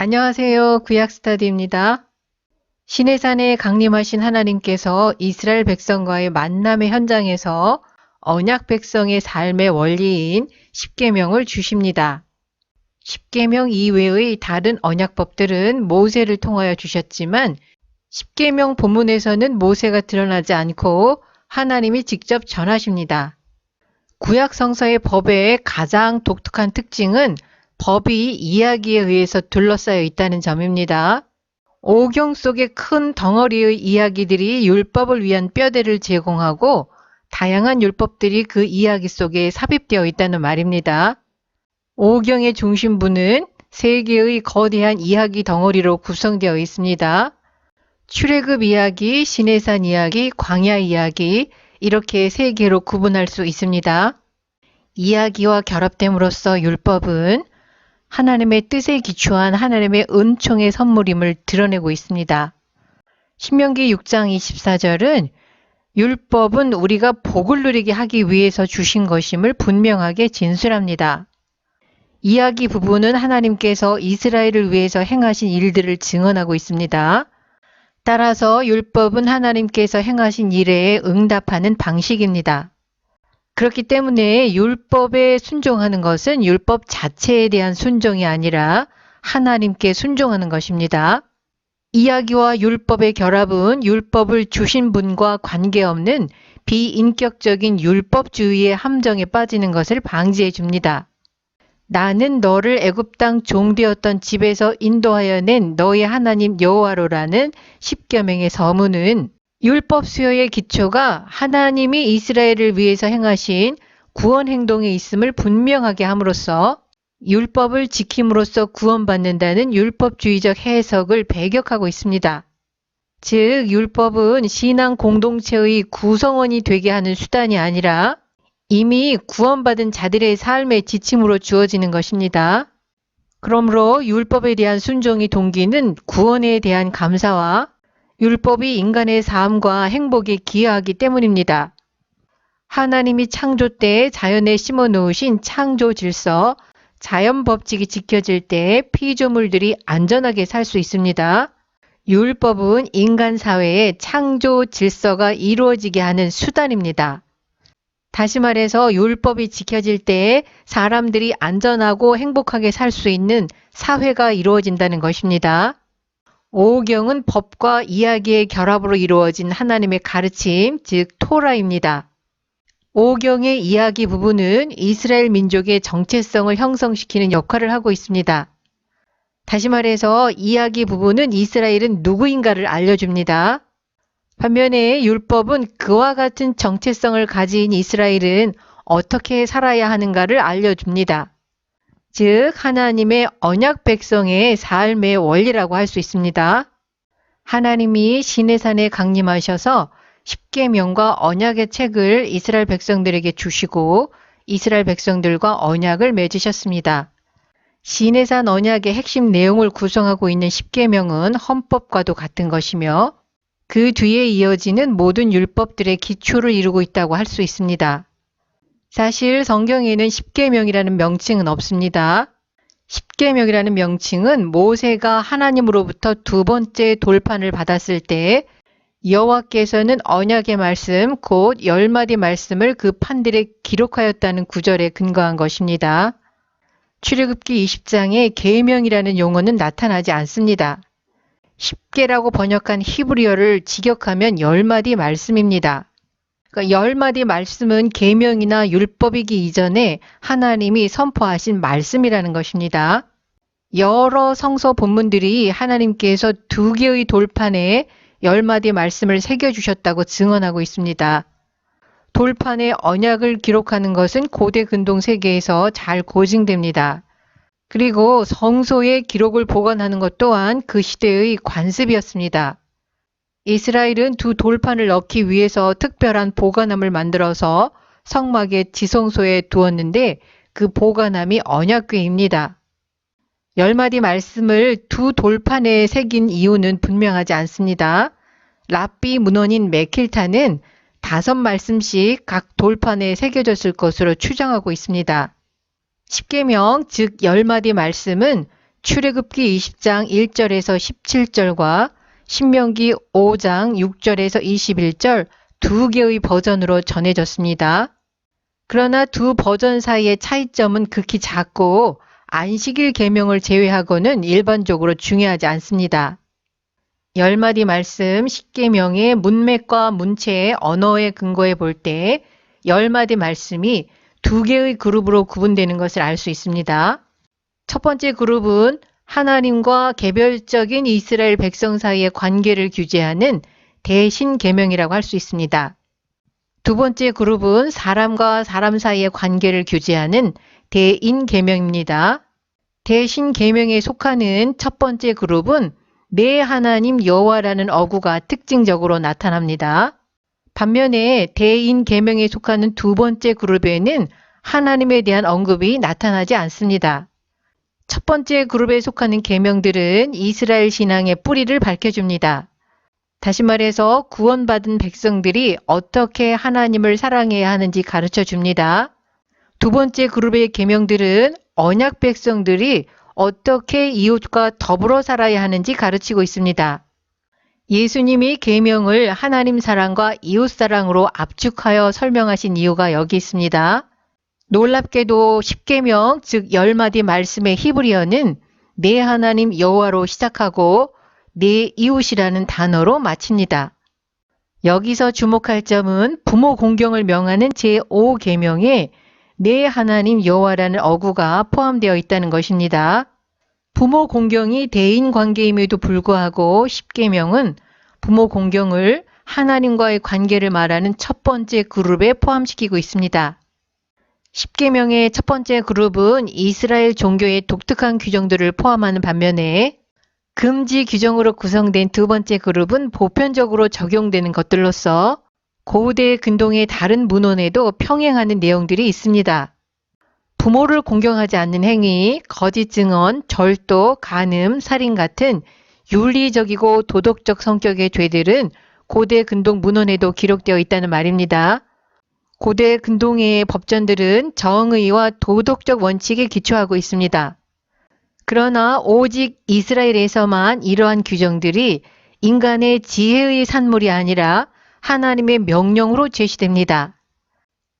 안녕하세요. 구약스타디입니다. 시내산에 강림하신 하나님께서 이스라엘 백성과의 만남의 현장에서 언약 백성의 삶의 원리인 십계명을 주십니다. 십계명 이외의 다른 언약법들은 모세를 통하여 주셨지만 십계명 본문에서는 모세가 드러나지 않고 하나님이 직접 전하십니다. 구약 성서의 법의 가장 독특한 특징은 법이 이야기에 의해서 둘러싸여 있다는 점입니다. 오경 속의 큰 덩어리의 이야기들이 율법을 위한 뼈대를 제공하고 다양한 율법들이 그 이야기 속에 삽입되어 있다는 말입니다. 오경의 중심부는 세 개의 거대한 이야기 덩어리로 구성되어 있습니다. 출애굽 이야기, 시내산 이야기, 광야 이야기 이렇게 세 개로 구분할 수 있습니다. 이야기와 결합됨으로써 율법은 하나님의 뜻에 기초한 하나님의 은총의 선물임을 드러내고 있습니다. 신명기 6장 24절은 율법은 우리가 복을 누리게 하기 위해서 주신 것임을 분명하게 진술합니다. 이야기 부분은 하나님께서 이스라엘을 위해서 행하신 일들을 증언하고 있습니다. 따라서 율법은 하나님께서 행하신 일에 응답하는 방식입니다. 그렇기 때문에 율법에 순종하는 것은 율법 자체에 대한 순종이 아니라 하나님께 순종하는 것입니다. 이야기와 율법의 결합은 율법을 주신 분과 관계없는 비인격적인 율법주의의 함정에 빠지는 것을 방지해 줍니다. 나는 너를 애굽 땅 종되었던 집에서 인도하여 낸 너의 하나님 여호와로라는 십계명의 서문은 율법 수요의 기초가 하나님이 이스라엘을 위해서 행하신 구원 행동에 있음을 분명하게 함으로써 율법을 지킴으로써 구원받는다는 율법주의적 해석을 배격하고 있습니다. 즉, 율법은 신앙 공동체의 구성원이 되게 하는 수단이 아니라 이미 구원받은 자들의 삶의 지침으로 주어지는 것입니다. 그러므로 율법에 대한 순종의 동기는 구원에 대한 감사와 율법이 인간의 삶과 행복에 기여하기 때문입니다. 하나님이 창조 때 자연에 심어 놓으신 창조 질서, 자연 법칙이 지켜질 때 피조물들이 안전하게 살 수 있습니다. 율법은 인간 사회의 창조 질서가 이루어지게 하는 수단입니다. 다시 말해서 율법이 지켜질 때 사람들이 안전하고 행복하게 살 수 있는 사회가 이루어진다는 것입니다. 오경은 법과 이야기의 결합으로 이루어진 하나님의 가르침, 즉 토라입니다. 오경의 이야기 부분은 이스라엘 민족의 정체성을 형성시키는 역할을 하고 있습니다. 다시 말해서 이야기 부분은 이스라엘은 누구인가를 알려줍니다. 반면에 율법은 그와 같은 정체성을 가진 이스라엘은 어떻게 살아야 하는가를 알려줍니다. 즉 하나님의 언약 백성의 삶의 원리라고 할 수 있습니다. 하나님이 시내산에 강림하셔서 십계명과 언약의 책을 이스라엘 백성들에게 주시고 이스라엘 백성들과 언약을 맺으셨습니다. 시내산 언약의 핵심 내용을 구성하고 있는 십계명은 헌법과도 같은 것이며 그 뒤에 이어지는 모든 율법들의 기초를 이루고 있다고 할 수 있습니다. 사실 성경에는 십계명이라는 명칭은 없습니다. 십계명이라는 명칭은 모세가 하나님으로부터 두 번째 돌판을 받았을 때 여호와께서는 언약의 말씀 곧 10마디 말씀을 그 판들에 기록하였다는 구절에 근거한 것입니다. 출애굽기 20장에 계명이라는 용어는 나타나지 않습니다. 십계라고 번역한 히브리어를 직역하면 10마디 말씀입니다. 그러니까 10마디 말씀은 계명이나 율법이기 이전에 하나님이 선포하신 말씀이라는 것입니다. 여러 성서 본문들이 하나님께서 두 개의 돌판에 10마디 말씀을 새겨주셨다고 증언하고 있습니다. 돌판에 언약을 기록하는 것은 고대 근동 세계에서 잘 고증됩니다. 그리고 성소에 기록을 보관하는 것 또한 그 시대의 관습이었습니다. 이스라엘은 두 돌판을 넣기 위해서 특별한 보관함을 만들어서 성막의 지성소에 두었는데 그 보관함이 언약궤입니다. 10마디 말씀을 두 돌판에 새긴 이유는 분명하지 않습니다. 랍비 문헌인 메킬타는 5말씀씩 각 돌판에 새겨졌을 것으로 추정하고 있습니다. 십계명 즉 10마디 말씀은 출애굽기 20장 1절에서 17절과 신명기 5장 6절에서 21절 두 개의 버전으로 전해졌습니다. 그러나 두 버전 사이의 차이점은 극히 작고 안식일 계명을 제외하고는 일반적으로 중요하지 않습니다. 10마디 말씀 10계명의 문맥과 문체의 언어에 근거해 볼 때 10마디 말씀이 두 개의 그룹으로 구분되는 것을 알 수 있습니다. 첫 번째 그룹은 하나님과 개별적인 이스라엘 백성 사이의 관계를 규제하는 대신 계명이라고 할 수 있습니다. 두 번째 그룹은 사람과 사람 사이의 관계를 규제하는 대인 계명입니다. 대신 계명에 속하는 첫 번째 그룹은 내 하나님 여호와라는 어구가 특징적으로 나타납니다. 반면에 대인 계명에 속하는 두 번째 그룹에는 하나님에 대한 언급이 나타나지 않습니다. 첫 번째 그룹에 속하는 계명들은 이스라엘 신앙의 뿌리를 밝혀줍니다. 다시 말해서 구원받은 백성들이 어떻게 하나님을 사랑해야 하는지 가르쳐 줍니다. 두 번째 그룹의 계명들은 언약 백성들이 어떻게 이웃과 더불어 살아야 하는지 가르치고 있습니다. 예수님이 계명을 하나님 사랑과 이웃 사랑으로 압축하여 설명하신 이유가 여기 있습니다. 놀랍게도 10계명, 즉 10마디 말씀의 히브리어는 내 하나님 여호와로 시작하고 내 이웃이라는 단어로 마칩니다. 여기서 주목할 점은 부모 공경을 명하는 제5계명에 내 하나님 여호와라는 어구가 포함되어 있다는 것입니다. 부모 공경이 대인 관계임에도 불구하고 10계명은 부모 공경을 하나님과의 관계를 말하는 첫 번째 그룹에 포함시키고 있습니다. 10계명의 첫 번째 그룹은 이스라엘 종교의 독특한 규정들을 포함하는 반면에 금지 규정으로 구성된 두 번째 그룹은 보편적으로 적용되는 것들로서 고대 근동의 다른 문헌에도 평행하는 내용들이 있습니다. 부모를 공경하지 않는 행위, 거짓 증언, 절도, 간음, 살인 같은 윤리적이고 도덕적 성격의 죄들은 고대 근동 문헌에도 기록되어 있다는 말입니다. 고대 근동의 법전들은 정의와 도덕적 원칙에 기초하고 있습니다. 그러나 오직 이스라엘에서만 이러한 규정들이 인간의 지혜의 산물이 아니라 하나님의 명령으로 제시됩니다.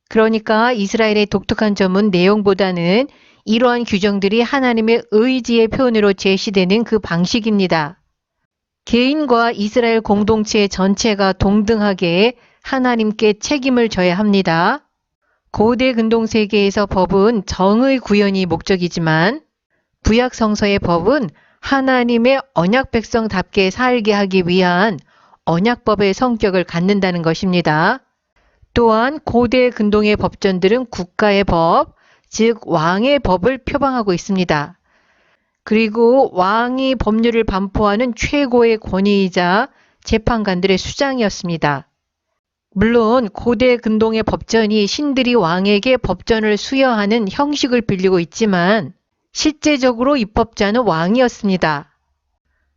그러니까 이스라엘의 독특한 점은 내용보다는 이러한 규정들이 하나님의 의지의 표현으로 제시되는 그 방식입니다. 개인과 이스라엘 공동체 전체가 동등하게 하나님께 책임을 져야 합니다. 고대 근동 세계에서 법은 정의 구현이 목적이지만 구약 성서의 법은 하나님의 언약 백성답게 살게 하기 위한 언약법의 성격을 갖는다는 것입니다. 또한 고대 근동의 법전들은 국가의 법, 즉 왕의 법을 표방하고 있습니다. 그리고 왕이 법률을 반포하는 최고의 권위이자 재판관들의 수장이었습니다. 물론 고대 근동의 법전이 신들이 왕에게 법전을 수여하는 형식을 빌리고 있지만 실제적으로 입법자는 왕이었습니다.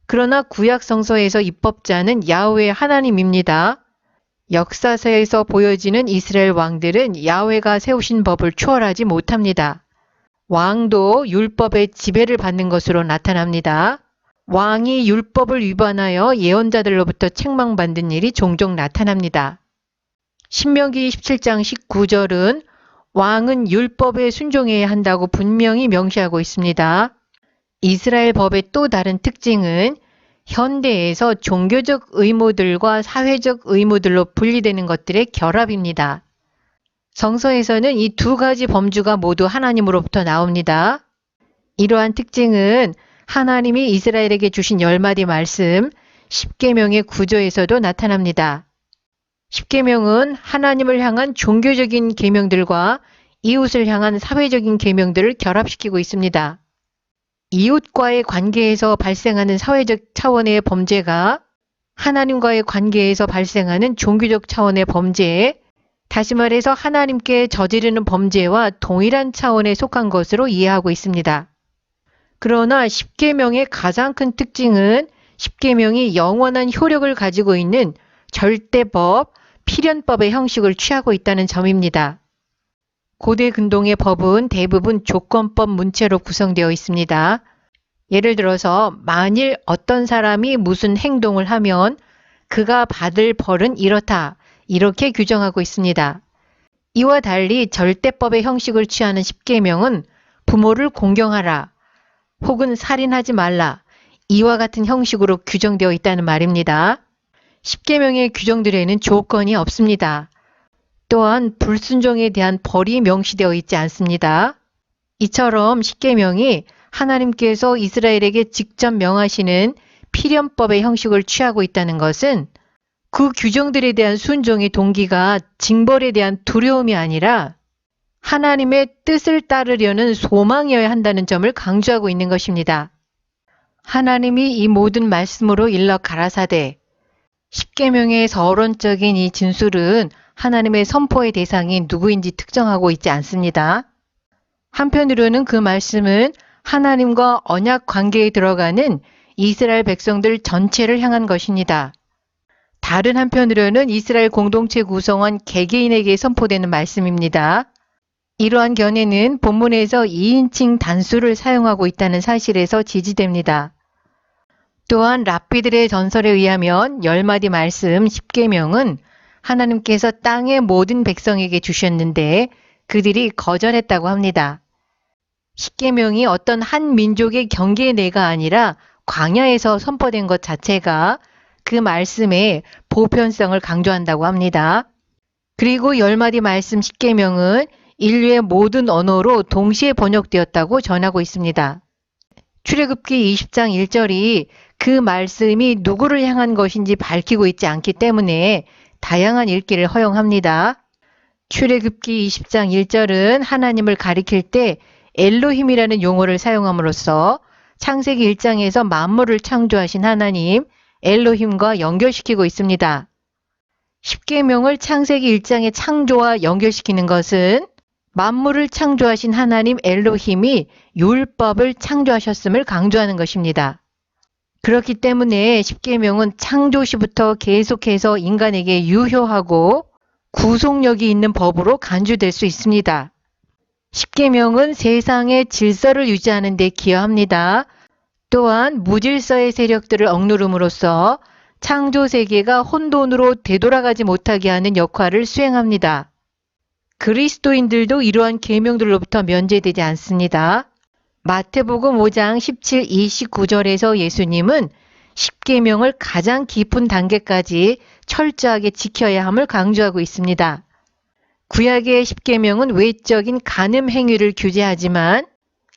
그러나 구약 성서에서 입법자는 야훼 하나님입니다. 역사서에서 보여지는 이스라엘 왕들은 야훼가 세우신 법을 초월하지 못합니다. 왕도 율법의 지배를 받는 것으로 나타납니다. 왕이 율법을 위반하여 예언자들로부터 책망받는 일이 종종 나타납니다. 신명기 17장 19절은 왕은 율법에 순종해야 한다고 분명히 명시하고 있습니다. 이스라엘 법의 또 다른 특징은 현대에서 종교적 의무들과 사회적 의무들로 분리되는 것들의 결합입니다. 성서에서는 이 두 가지 범주가 모두 하나님으로부터 나옵니다. 이러한 특징은 하나님이 이스라엘에게 주신 10마디 말씀 10계명의 구조에서도 나타납니다. 10계명은 하나님을 향한 종교적인 계명들과 이웃을 향한 사회적인 계명들을 결합시키고 있습니다. 이웃과의 관계에서 발생하는 사회적 차원의 범죄가 하나님과의 관계에서 발생하는 종교적 차원의 범죄에 다시 말해서 하나님께 저지르는 범죄와 동일한 차원에 속한 것으로 이해하고 있습니다. 그러나 10계명의 가장 큰 특징은 10계명이 영원한 효력을 가지고 있는 절대법, 필연법의 형식을 취하고 있다는 점입니다. 고대 근동의 법은 대부분 조건법 문체로 구성되어 있습니다. 예를 들어서 만일 어떤 사람이 무슨 행동을 하면 그가 받을 벌은 이렇다. 이렇게 규정하고 있습니다. 이와 달리 절대법의 형식을 취하는 십계명은 부모를 공경하라 혹은 살인하지 말라 이와 같은 형식으로 규정되어 있다는 말입니다. 십계명의 규정들에는 조건이 없습니다. 또한 불순종에 대한 벌이 명시되어 있지 않습니다. 이처럼 십계명이 하나님께서 이스라엘에게 직접 명하시는 필연법의 형식을 취하고 있다는 것은 그 규정들에 대한 순종의 동기가 징벌에 대한 두려움이 아니라 하나님의 뜻을 따르려는 소망이어야 한다는 점을 강조하고 있는 것입니다. 하나님이 이 모든 말씀으로 일러 가라사대 십계명의 서론적인 이 진술은 하나님의 선포의 대상이 누구인지 특정하고 있지 않습니다. 한편으로는 그 말씀은 하나님과 언약 관계에 들어가는 이스라엘 백성들 전체를 향한 것입니다. 다른 한편으로는 이스라엘 공동체 구성원 개개인에게 선포되는 말씀입니다. 이러한 견해는 본문에서 2인칭 단수를 사용하고 있다는 사실에서 지지됩니다. 또한 랍비들의 전설에 의하면 10마디 말씀 10계명은 하나님께서 땅의 모든 백성에게 주셨는데 그들이 거절했다고 합니다. 10계명이 어떤 한 민족의 경계내가 아니라 광야에서 선포된 것 자체가 그 말씀의 보편성을 강조한다고 합니다. 그리고 10마디 말씀 10계명은 인류의 모든 언어로 동시에 번역되었다고 전하고 있습니다. 출애굽기 20장 1절이 그 말씀이 누구를 향한 것인지 밝히고 있지 않기 때문에 다양한 읽기를 허용합니다. 출애굽기 20장 1절은 하나님을 가리킬 때 엘로힘이라는 용어를 사용함으로써 창세기 1장에서 만물을 창조하신 하나님 엘로힘과 연결시키고 있습니다. 십계명을 창세기 1장의 창조와 연결시키는 것은 만물을 창조하신 하나님 엘로힘이 율법을 창조하셨음을 강조하는 것입니다. 그렇기 때문에 십계명은 창조시부터 계속해서 인간에게 유효하고 구속력이 있는 법으로 간주될 수 있습니다. 십계명은 세상의 질서를 유지하는 데 기여합니다. 또한 무질서의 세력들을 억누름으로써 창조세계가 혼돈으로 되돌아가지 못하게 하는 역할을 수행합니다. 그리스도인들도 이러한 계명들로부터 면제되지 않습니다. 마태복음 5장 17, 29절에서 예수님은 십계명을 가장 깊은 단계까지 철저하게 지켜야 함을 강조하고 있습니다. 구약의 십계명은 외적인 간음 행위를 규제하지만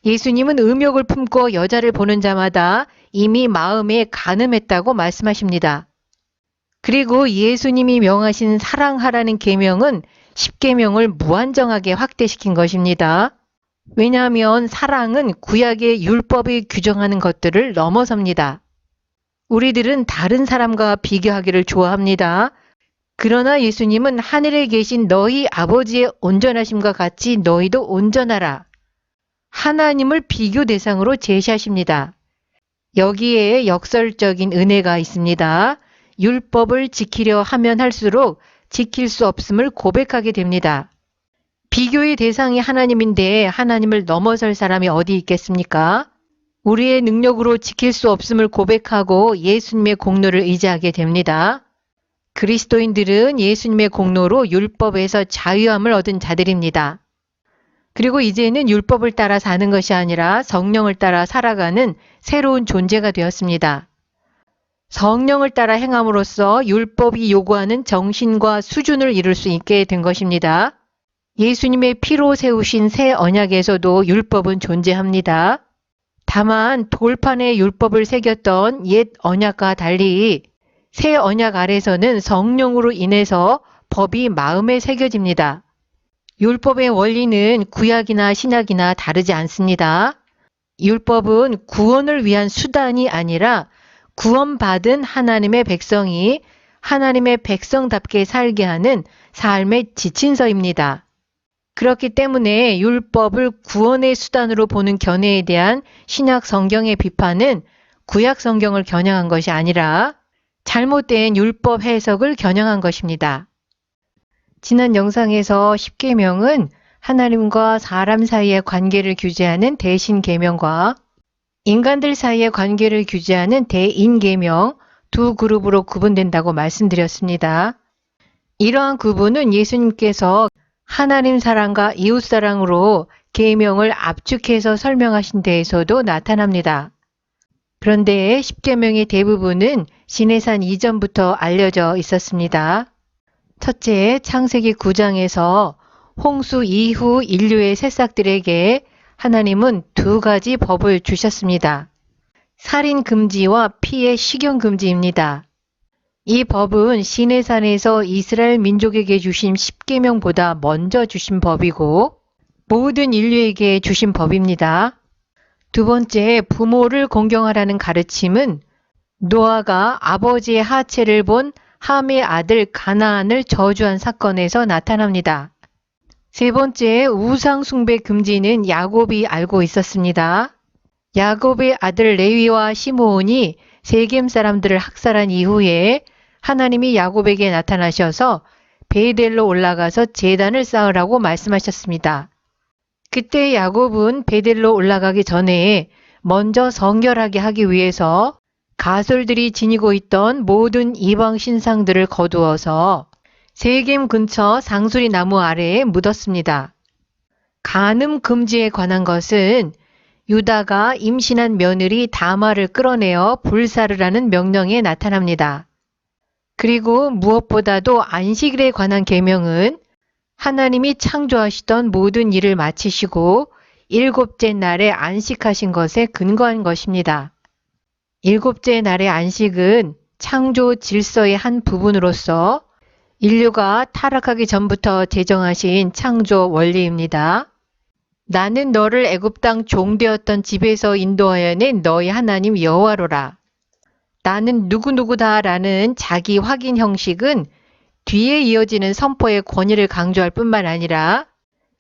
예수님은 음욕을 품고 여자를 보는 자마다 이미 마음에 간음했다고 말씀하십니다. 그리고 예수님이 명하신 사랑하라는 계명은 십계명을 무한정하게 확대시킨 것입니다. 왜냐하면 사랑은 구약의 율법이 규정하는 것들을 넘어섭니다. 우리들은 다른 사람과 비교하기를 좋아합니다. 그러나 예수님은 하늘에 계신 너희 아버지의 온전하심과 같이 너희도 온전하라. 하나님을 비교 대상으로 제시하십니다. 여기에 역설적인 은혜가 있습니다. 율법을 지키려 하면 할수록 지킬 수 없음을 고백하게 됩니다. 비교의 대상이 하나님인데 하나님을 넘어설 사람이 어디 있겠습니까? 우리의 능력으로 지킬 수 없음을 고백하고 예수님의 공로를 의지하게 됩니다. 그리스도인들은 예수님의 공로로 율법에서 자유함을 얻은 자들입니다. 그리고 이제는 율법을 따라 사는 것이 아니라 성령을 따라 살아가는 새로운 존재가 되었습니다. 성령을 따라 행함으로써 율법이 요구하는 정신과 수준을 이룰 수 있게 된 것입니다. 예수님의 피로 세우신 새 언약에서도 율법은 존재합니다. 다만 돌판에 율법을 새겼던 옛 언약과 달리 새 언약 아래서는 성령으로 인해서 법이 마음에 새겨집니다. 율법의 원리는 구약이나 신약이나 다르지 않습니다. 율법은 구원을 위한 수단이 아니라 구원받은 하나님의 백성이 하나님의 백성답게 살게 하는 삶의 지침서입니다. 그렇기 때문에 율법을 구원의 수단으로 보는 견해에 대한 신약 성경의 비판은 구약 성경을 겨냥한 것이 아니라 잘못된 율법 해석을 겨냥한 것입니다. 지난 영상에서 십계명은 하나님과 사람 사이의 관계를 규제하는 대신 계명과 인간들 사이의 관계를 규제하는 대인계명 두 그룹으로 구분된다고 말씀드렸습니다. 이러한 구분은 예수님께서 하나님 사랑과 이웃 사랑으로 계명을 압축해서 설명하신 데에서도 나타납니다. 그런데 십계명의 대부분은 시내산 이전부터 알려져 있었습니다. 첫째, 창세기 9장에서 홍수 이후 인류의 새싹들에게 하나님은 두 가지 법을 주셨습니다. 살인 금지와 피의 식용 금지입니다. 이 법은 시내산에서 이스라엘 민족에게 주신 십계명보다 먼저 주신 법이고 모든 인류에게 주신 법입니다. 두 번째, 부모를 공경하라는 가르침은 노아가 아버지의 하체를 본 함의 아들 가나안을 저주한 사건에서 나타납니다. 세 번째, 우상 숭배 금지는 야곱이 알고 있었습니다. 야곱의 아들 레위와 시므온이 세겜 사람들을 학살한 이후에 하나님이 야곱에게 나타나셔서 베델로 올라가서 제단을 쌓으라고 말씀하셨습니다. 그때 야곱은 베델로 올라가기 전에 먼저 성결하게 하기 위해서 가솔들이 지니고 있던 모든 이방 신상들을 거두어서 세겜 근처 상수리 나무 아래에 묻었습니다. 간음 금지에 관한 것은 유다가 임신한 며느리 다말을 끌어내어 불사르라는 명령에 나타납니다. 그리고 무엇보다도 안식일에 관한 계명은 하나님이 창조하시던 모든 일을 마치시고 일곱째 날에 안식하신 것에 근거한 것입니다. 일곱째 날의 안식은 창조 질서의 한 부분으로서 인류가 타락하기 전부터 제정하신 창조 원리입니다. 나는 너를 애굽 땅 종되었던 집에서 인도하여 낸 너희 하나님 여호와로라. 나는 누구누구다라는 자기 확인 형식은 뒤에 이어지는 선포의 권위를 강조할 뿐만 아니라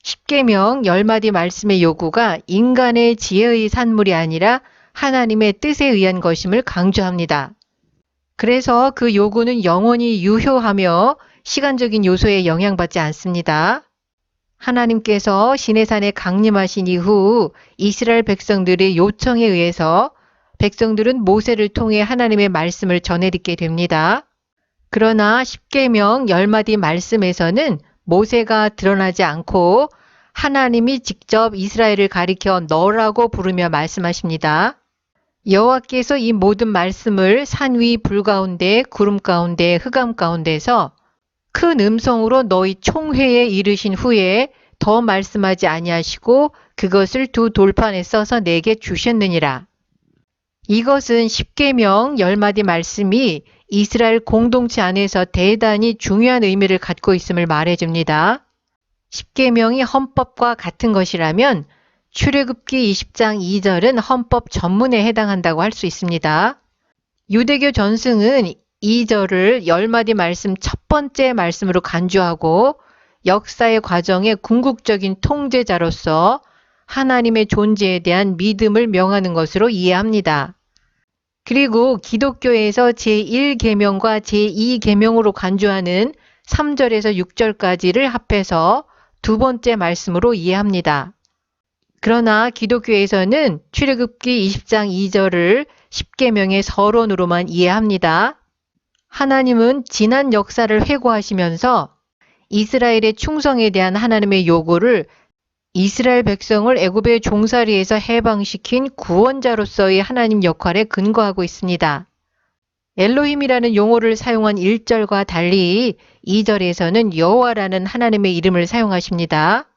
십계명 10마디 말씀의 요구가 인간의 지혜의 산물이 아니라 하나님의 뜻에 의한 것임을 강조합니다. 그래서 그 요구는 영원히 유효하며 시간적인 요소에 영향받지 않습니다. 하나님께서 시내산에 강림하신 이후 이스라엘 백성들의 요청에 의해서 백성들은 모세를 통해 하나님의 말씀을 전해 듣게 됩니다. 그러나 십계명 10마디 말씀에서는 모세가 드러나지 않고 하나님이 직접 이스라엘을 가리켜 너라고 부르며 말씀하십니다. 여호와께서 이 모든 말씀을 산 위 불 가운데 구름 가운데 흑암 가운데서 큰 음성으로 너희 총회에 이르신 후에 더 말씀하지 아니하시고 그것을 두 돌판에 써서 내게 주셨느니라. 이것은 십계명 10마디 말씀이 이스라엘 공동체 안에서 대단히 중요한 의미를 갖고 있음을 말해줍니다. 십계명이 헌법과 같은 것이라면 출애굽기 20장 2절은 헌법 전문에 해당한다고 할 수 있습니다. 유대교 전승은 2절을 10마디 말씀 첫 번째 말씀으로 간주하고 역사의 과정의 궁극적인 통제자로서 하나님의 존재에 대한 믿음을 명하는 것으로 이해합니다. 그리고 기독교에서 제1계명과 제2계명으로 간주하는 3절에서 6절까지를 합해서 두 번째 말씀으로 이해합니다. 그러나 기독교에서는 출애굽기 20장 2절을 십계명의 서론으로만 이해합니다. 하나님은 지난 역사를 회고하시면서 이스라엘의 충성에 대한 하나님의 요구를 이스라엘 백성을 애굽의 종살이에서 해방시킨 구원자로서의 하나님 역할에 근거하고 있습니다. 엘로힘이라는 용어를 사용한 1절과 달리 2절에서는 여호와라는 하나님의 이름을 사용하십니다.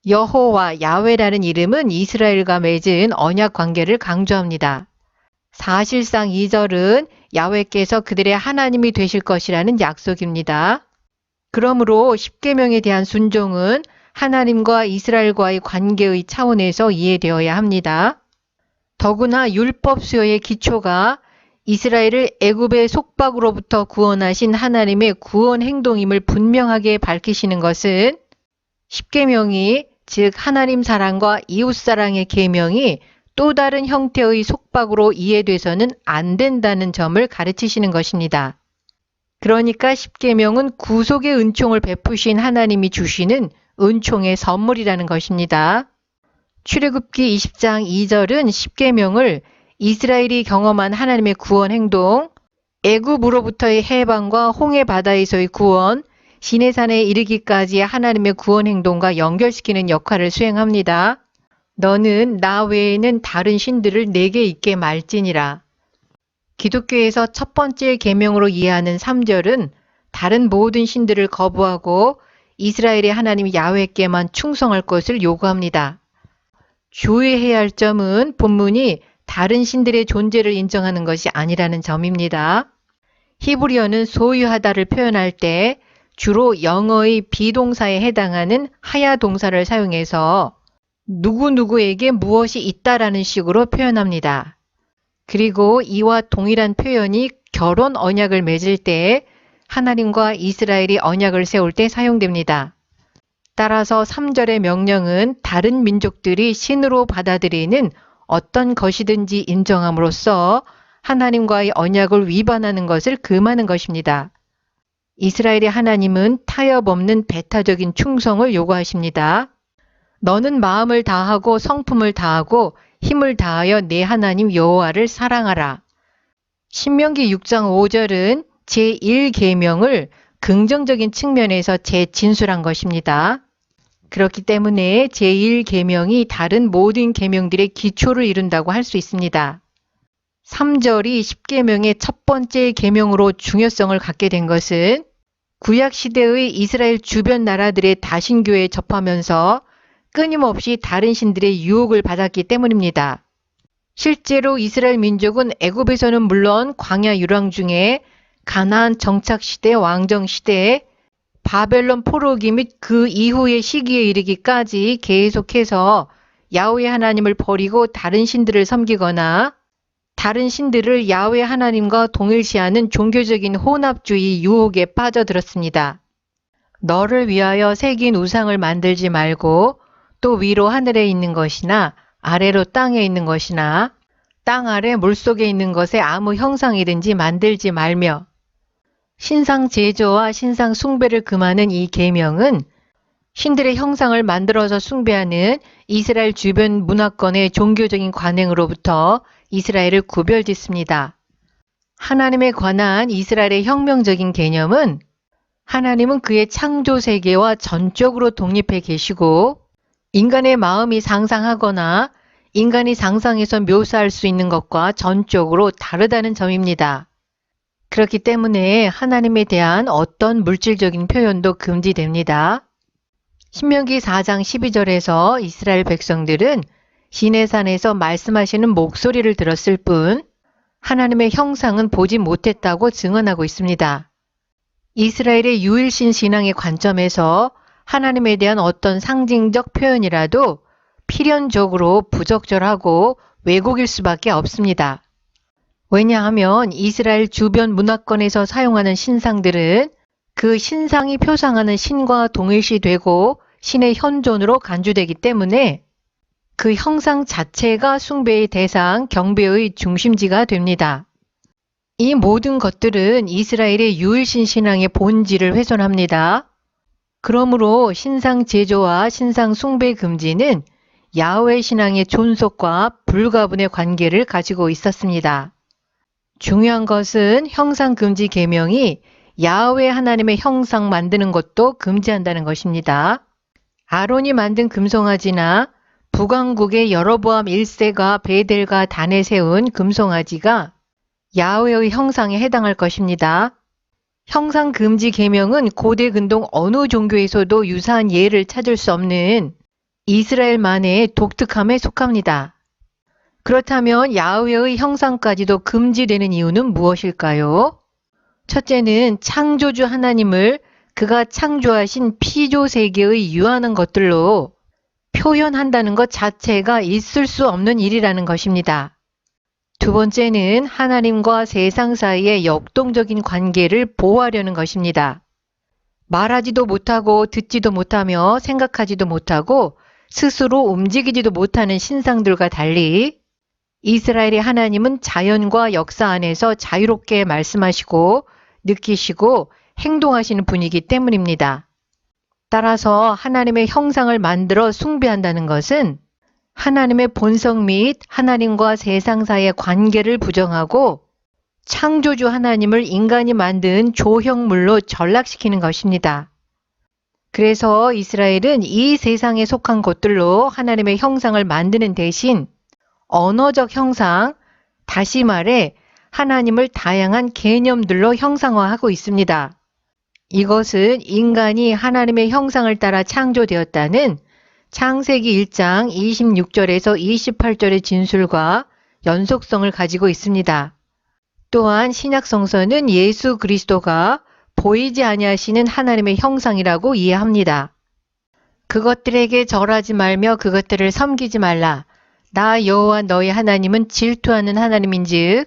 여호와 야훼라는 이름은 이스라엘과 맺은 언약 관계를 강조합니다. 사실상 2절은 야훼께서 그들의 하나님이 되실 것이라는 약속입니다. 그러므로 십계명에 대한 순종은 하나님과 이스라엘과의 관계의 차원에서 이해되어야 합니다. 더구나 율법 수여의 기초가 이스라엘을 애굽의 속박으로부터 구원하신 하나님의 구원 행동임을 분명하게 밝히시는 것은 십계명이 즉 하나님 사랑과 이웃 사랑의 계명이 또 다른 형태의 속박으로 이해돼서는 안 된다는 점을 가르치시는 것입니다. 그러니까 십계명은 구속의 은총을 베푸신 하나님이 주시는 은총의 선물이라는 것입니다. 출애굽기 20장 2절은 십계명을 이스라엘이 경험한 하나님의 구원 행동, 애굽으로부터의 해방과 홍해 바다에서의 구원, 시내산에 이르기까지의 하나님의 구원 행동과 연결시키는 역할을 수행합니다. 너는 나 외에는 다른 신들을 내게 있게 말지니라. 기독교에서 첫 번째 계명으로 이해하는 3절은 다른 모든 신들을 거부하고 이스라엘의 하나님 야훼께만 충성할 것을 요구합니다. 주의해야 할 점은 본문이 다른 신들의 존재를 인정하는 것이 아니라는 점입니다. 히브리어는 소유하다를 표현할 때 주로 영어의 비동사에 해당하는 하야 동사를 사용해서 누구누구에게 무엇이 있다라는 식으로 표현합니다. 그리고 이와 동일한 표현이 결혼 언약을 맺을 때 하나님과 이스라엘이 언약을 세울 때 사용됩니다. 따라서 3절의 명령은 다른 민족들이 신으로 받아들이는 어떤 것이든지 인정함으로써 하나님과의 언약을 위반하는 것을 금하는 것입니다. 이스라엘의 하나님은 타협 없는 배타적인 충성을 요구하십니다. 너는 마음을 다하고 성품을 다하고 힘을 다하여 내 하나님 여호와를 사랑하라. 신명기 6장 5절은 제1계명을 긍정적인 측면에서 재진술한 것입니다. 그렇기 때문에 제1계명이 다른 모든 계명들의 기초를 이룬다고 할 수 있습니다. 3절이 10계명의 첫 번째 계명으로 중요성을 갖게 된 것은 구약시대의 이스라엘 주변 나라들의 다신교에 접하면서 끊임없이 다른 신들의 유혹을 받았기 때문입니다. 실제로 이스라엘 민족은 애굽에서는 물론 광야 유랑 중에 가나안 정착시대, 왕정시대, 바벨론 포로기 및 그 이후의 시기에 이르기까지 계속해서 야훼 하나님을 버리고 다른 신들을 섬기거나 다른 신들을 야훼 하나님과 동일시하는 종교적인 혼합주의 유혹에 빠져들었습니다. 너를 위하여 새긴 우상을 만들지 말고 또 위로 하늘에 있는 것이나 아래로 땅에 있는 것이나 땅 아래 물속에 있는 것에 아무 형상이든지 만들지 말며 신상 제조와 신상 숭배를 금하는 이 계명은 신들의 형상을 만들어서 숭배하는 이스라엘 주변 문화권의 종교적인 관행으로부터 이스라엘을 구별짓습니다. 하나님에 관한 이스라엘의 혁명적인 개념은 하나님은 그의 창조 세계와 전적으로 독립해 계시고 인간의 마음이 상상하거나 인간이 상상해서 묘사할 수 있는 것과 전적으로 다르다는 점입니다. 그렇기 때문에 하나님에 대한 어떤 물질적인 표현도 금지됩니다. 신명기 4장 12절에서 이스라엘 백성들은 시내산에서 말씀하시는 목소리를 들었을 뿐 하나님의 형상은 보지 못했다고 증언하고 있습니다. 이스라엘의 유일신 신앙의 관점에서 하나님에 대한 어떤 상징적 표현이라도 필연적으로 부적절하고 왜곡일 수밖에 없습니다. 왜냐하면 이스라엘 주변 문화권에서 사용하는 신상들은 그 신상이 표상하는 신과 동일시되고 신의 현존으로 간주되기 때문에 그 형상 자체가 숭배의 대상, 경배의 중심지가 됩니다. 이 모든 것들은 이스라엘의 유일신 신앙의 본질을 훼손합니다. 그러므로 신상 제조와 신상 숭배 금지는 야훼 신앙의 존속과 불가분의 관계를 가지고 있었습니다. 중요한 것은 형상 금지 계명이 야훼 하나님의 형상 만드는 것도 금지한다는 것입니다. 아론이 만든 금송아지나 북왕국의 여로보암 1세가 베델과 단에 세운 금송아지가 야훼의 형상에 해당할 것입니다. 형상 금지 계명은 고대 근동 어느 종교에서도 유사한 예를 찾을 수 없는 이스라엘만의 독특함에 속합니다. 그렇다면 야훼의 형상까지도 금지되는 이유는 무엇일까요? 첫째는 창조주 하나님을 그가 창조하신 피조 세계의 유한한 것들로 표현한다는 것 자체가 있을 수 없는 일이라는 것입니다. 두 번째는 하나님과 세상 사이의 역동적인 관계를 보호하려는 것입니다. 말하지도 못하고 듣지도 못하며 생각하지도 못하고 스스로 움직이지도 못하는 신상들과 달리 이스라엘의 하나님은 자연과 역사 안에서 자유롭게 말씀하시고 느끼시고 행동하시는 분이기 때문입니다. 따라서 하나님의 형상을 만들어 숭배한다는 것은 하나님의 본성 및 하나님과 세상 사이의 관계를 부정하고 창조주 하나님을 인간이 만든 조형물로 전락시키는 것입니다. 그래서 이스라엘은 이 세상에 속한 것들로 하나님의 형상을 만드는 대신 언어적 형상, 다시 말해 하나님을 다양한 개념들로 형상화하고 있습니다. 이것은 인간이 하나님의 형상을 따라 창조되었다는 창세기 1장 26절에서 28절의 진술과 연속성을 가지고 있습니다. 또한 신약성서는 예수 그리스도가 보이지 아니하시는 하나님의 형상이라고 이해합니다. 그것들에게 절하지 말며 그것들을 섬기지 말라. 나 여호와 너희 하나님은 질투하는 하나님인즉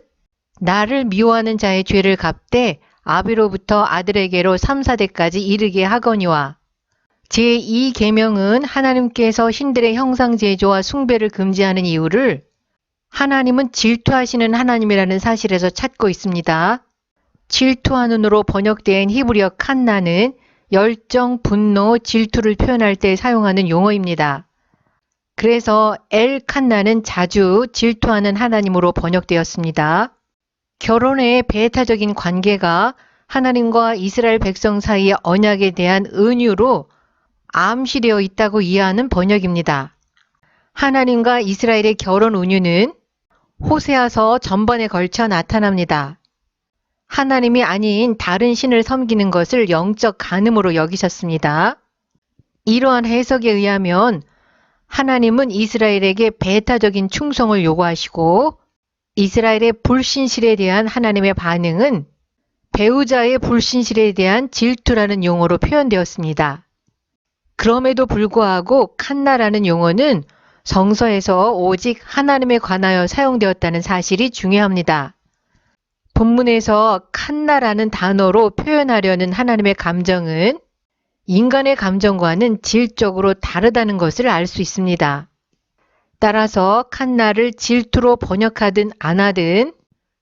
나를 미워하는 자의 죄를 갚되 아비로부터 아들에게로 3, 4대까지 이르게 하거니와. 제2계명은 하나님께서 신들의 형상 제조와 숭배를 금지하는 이유를 하나님은 질투하시는 하나님이라는 사실에서 찾고 있습니다. 질투하는으로 번역된 히브리어 칸나는 열정, 분노, 질투를 표현할 때 사용하는 용어입니다. 그래서 엘 칸나는 자주 질투하는 하나님으로 번역되었습니다. 결혼의 배타적인 관계가 하나님과 이스라엘 백성 사이의 언약에 대한 은유로 암시되어 있다고 이해하는 번역입니다. 하나님과 이스라엘의 결혼 은유는 호세아서 전반에 걸쳐 나타납니다. 하나님이 아닌 다른 신을 섬기는 것을 영적 간음으로 여기셨습니다. 이러한 해석에 의하면 하나님은 이스라엘에게 배타적인 충성을 요구하시고 이스라엘의 불신실에 대한 하나님의 반응은 배우자의 불신실에 대한 질투라는 용어로 표현되었습니다. 그럼에도 불구하고 칸나라는 용어는 성서에서 오직 하나님에 관하여 사용되었다는 사실이 중요합니다. 본문에서 칸나라는 단어로 표현하려는 하나님의 감정은 인간의 감정과는 질적으로 다르다는 것을 알 수 있습니다. 따라서 칸나를 질투로 번역하든 안 하든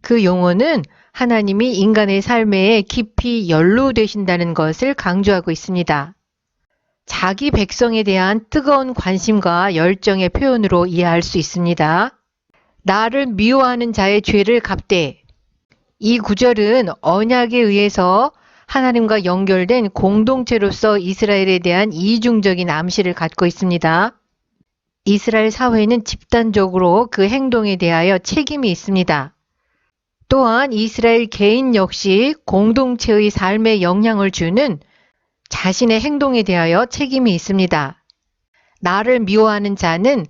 그 용어는 하나님이 인간의 삶에 깊이 연루되신다는 것을 강조하고 있습니다. 자기 백성에 대한 뜨거운 관심과 열정의 표현으로 이해할 수 있습니다. 나를 미워하는 자의 죄를 갚되. 이 구절은 언약에 의해서 하나님과 연결된 공동체로서 이스라엘에 대한 이중적인 암시를 갖고 있습니다. 이스라엘 사회는 집단적으로 그 행동에 대하여 책임이 있습니다. 또한 이스라엘 개인 역시 공동체의 삶에 영향을 주는 자신의 행동에 대하여 책임이 있습니다. 나를 미워하는 자는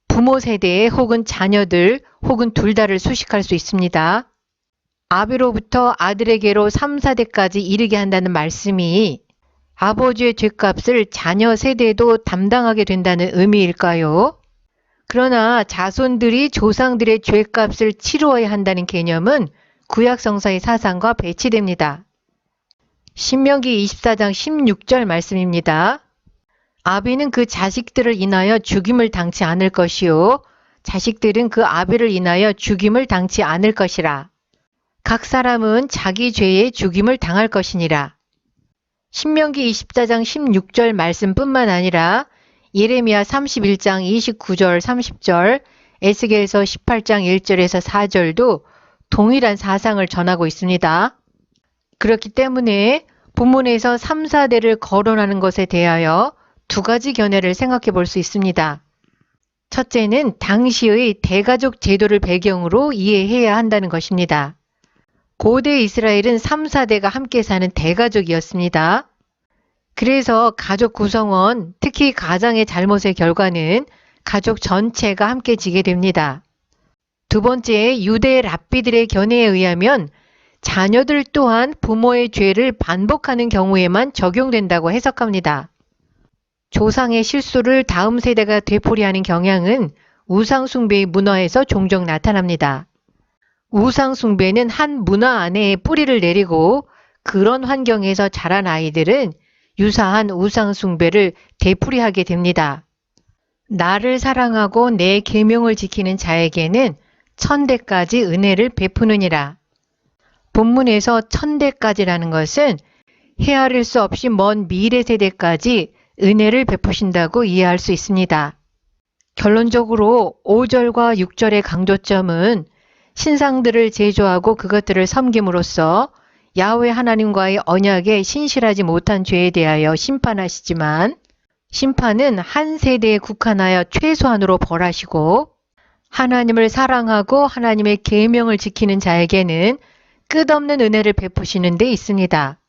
부모 세대에 혹은 자녀들 혹은 둘 다를 수식할 수 있습니다. 아비로부터 아들에게로 3, 4대까지 이르게 한다는 말씀이 아버지의 죄값을 자녀 세대도 담당하게 된다는 의미일까요? 그러나 자손들이 조상들의 죄값을 치루어야 한다는 개념은 구약성서의 사상과 배치됩니다. 신명기 24장 16절 말씀입니다. 아비는 그 자식들을 인하여 죽임을 당치 않을 것이요 자식들은 그 아비를 인하여 죽임을 당치 않을 것이라. 각 사람은 자기 죄에 죽임을 당할 것이니라. 신명기 24장 16절 말씀뿐만 아니라 예레미야 31장 29절 30절, 에스겔서 18장 1절에서 4절도 동일한 사상을 전하고 있습니다. 그렇기 때문에 본문에서 3, 4대를 거론하는 것에 대하여 두 가지 견해를 생각해 볼 수 있습니다. 첫째는 당시의 대가족 제도를 배경으로 이해해야 한다는 것입니다. 고대 이스라엘은 3, 4대가 함께 사는 대가족이었습니다. 그래서 가족 구성원, 특히 가장의 잘못의 결과는 가족 전체가 함께 지게 됩니다. 두 번째, 유대 랍비들의 견해에 의하면 자녀들 또한 부모의 죄를 반복하는 경우에만 적용된다고 해석합니다. 조상의 실수를 다음 세대가 되풀이하는 경향은 우상숭배의 문화에서 종종 나타납니다. 우상숭배는 한 문화 안에 뿌리를 내리고 그런 환경에서 자란 아이들은 유사한 우상숭배를 되풀이하게 됩니다. 나를 사랑하고 내 계명을 지키는 자에게는 1000대까지 은혜를 베푸느니라. 본문에서 1000대까지라는 것은 헤아릴 수 없이 먼 미래 세대까지 은혜를 베푸신다고 이해할 수 있습니다. 결론적으로 5절과 6절의 강조점은 신상들을 제조하고 그것들을 섬김으로써 야훼 하나님과의 언약에 신실하지 못한 죄에 대하여 심판하시지만 심판은 한 세대에 국한하여 최소한으로 벌하시고 하나님을 사랑하고 하나님의 계명을 지키는 자에게는 끝없는 은혜를 베푸시는 데 있습니다.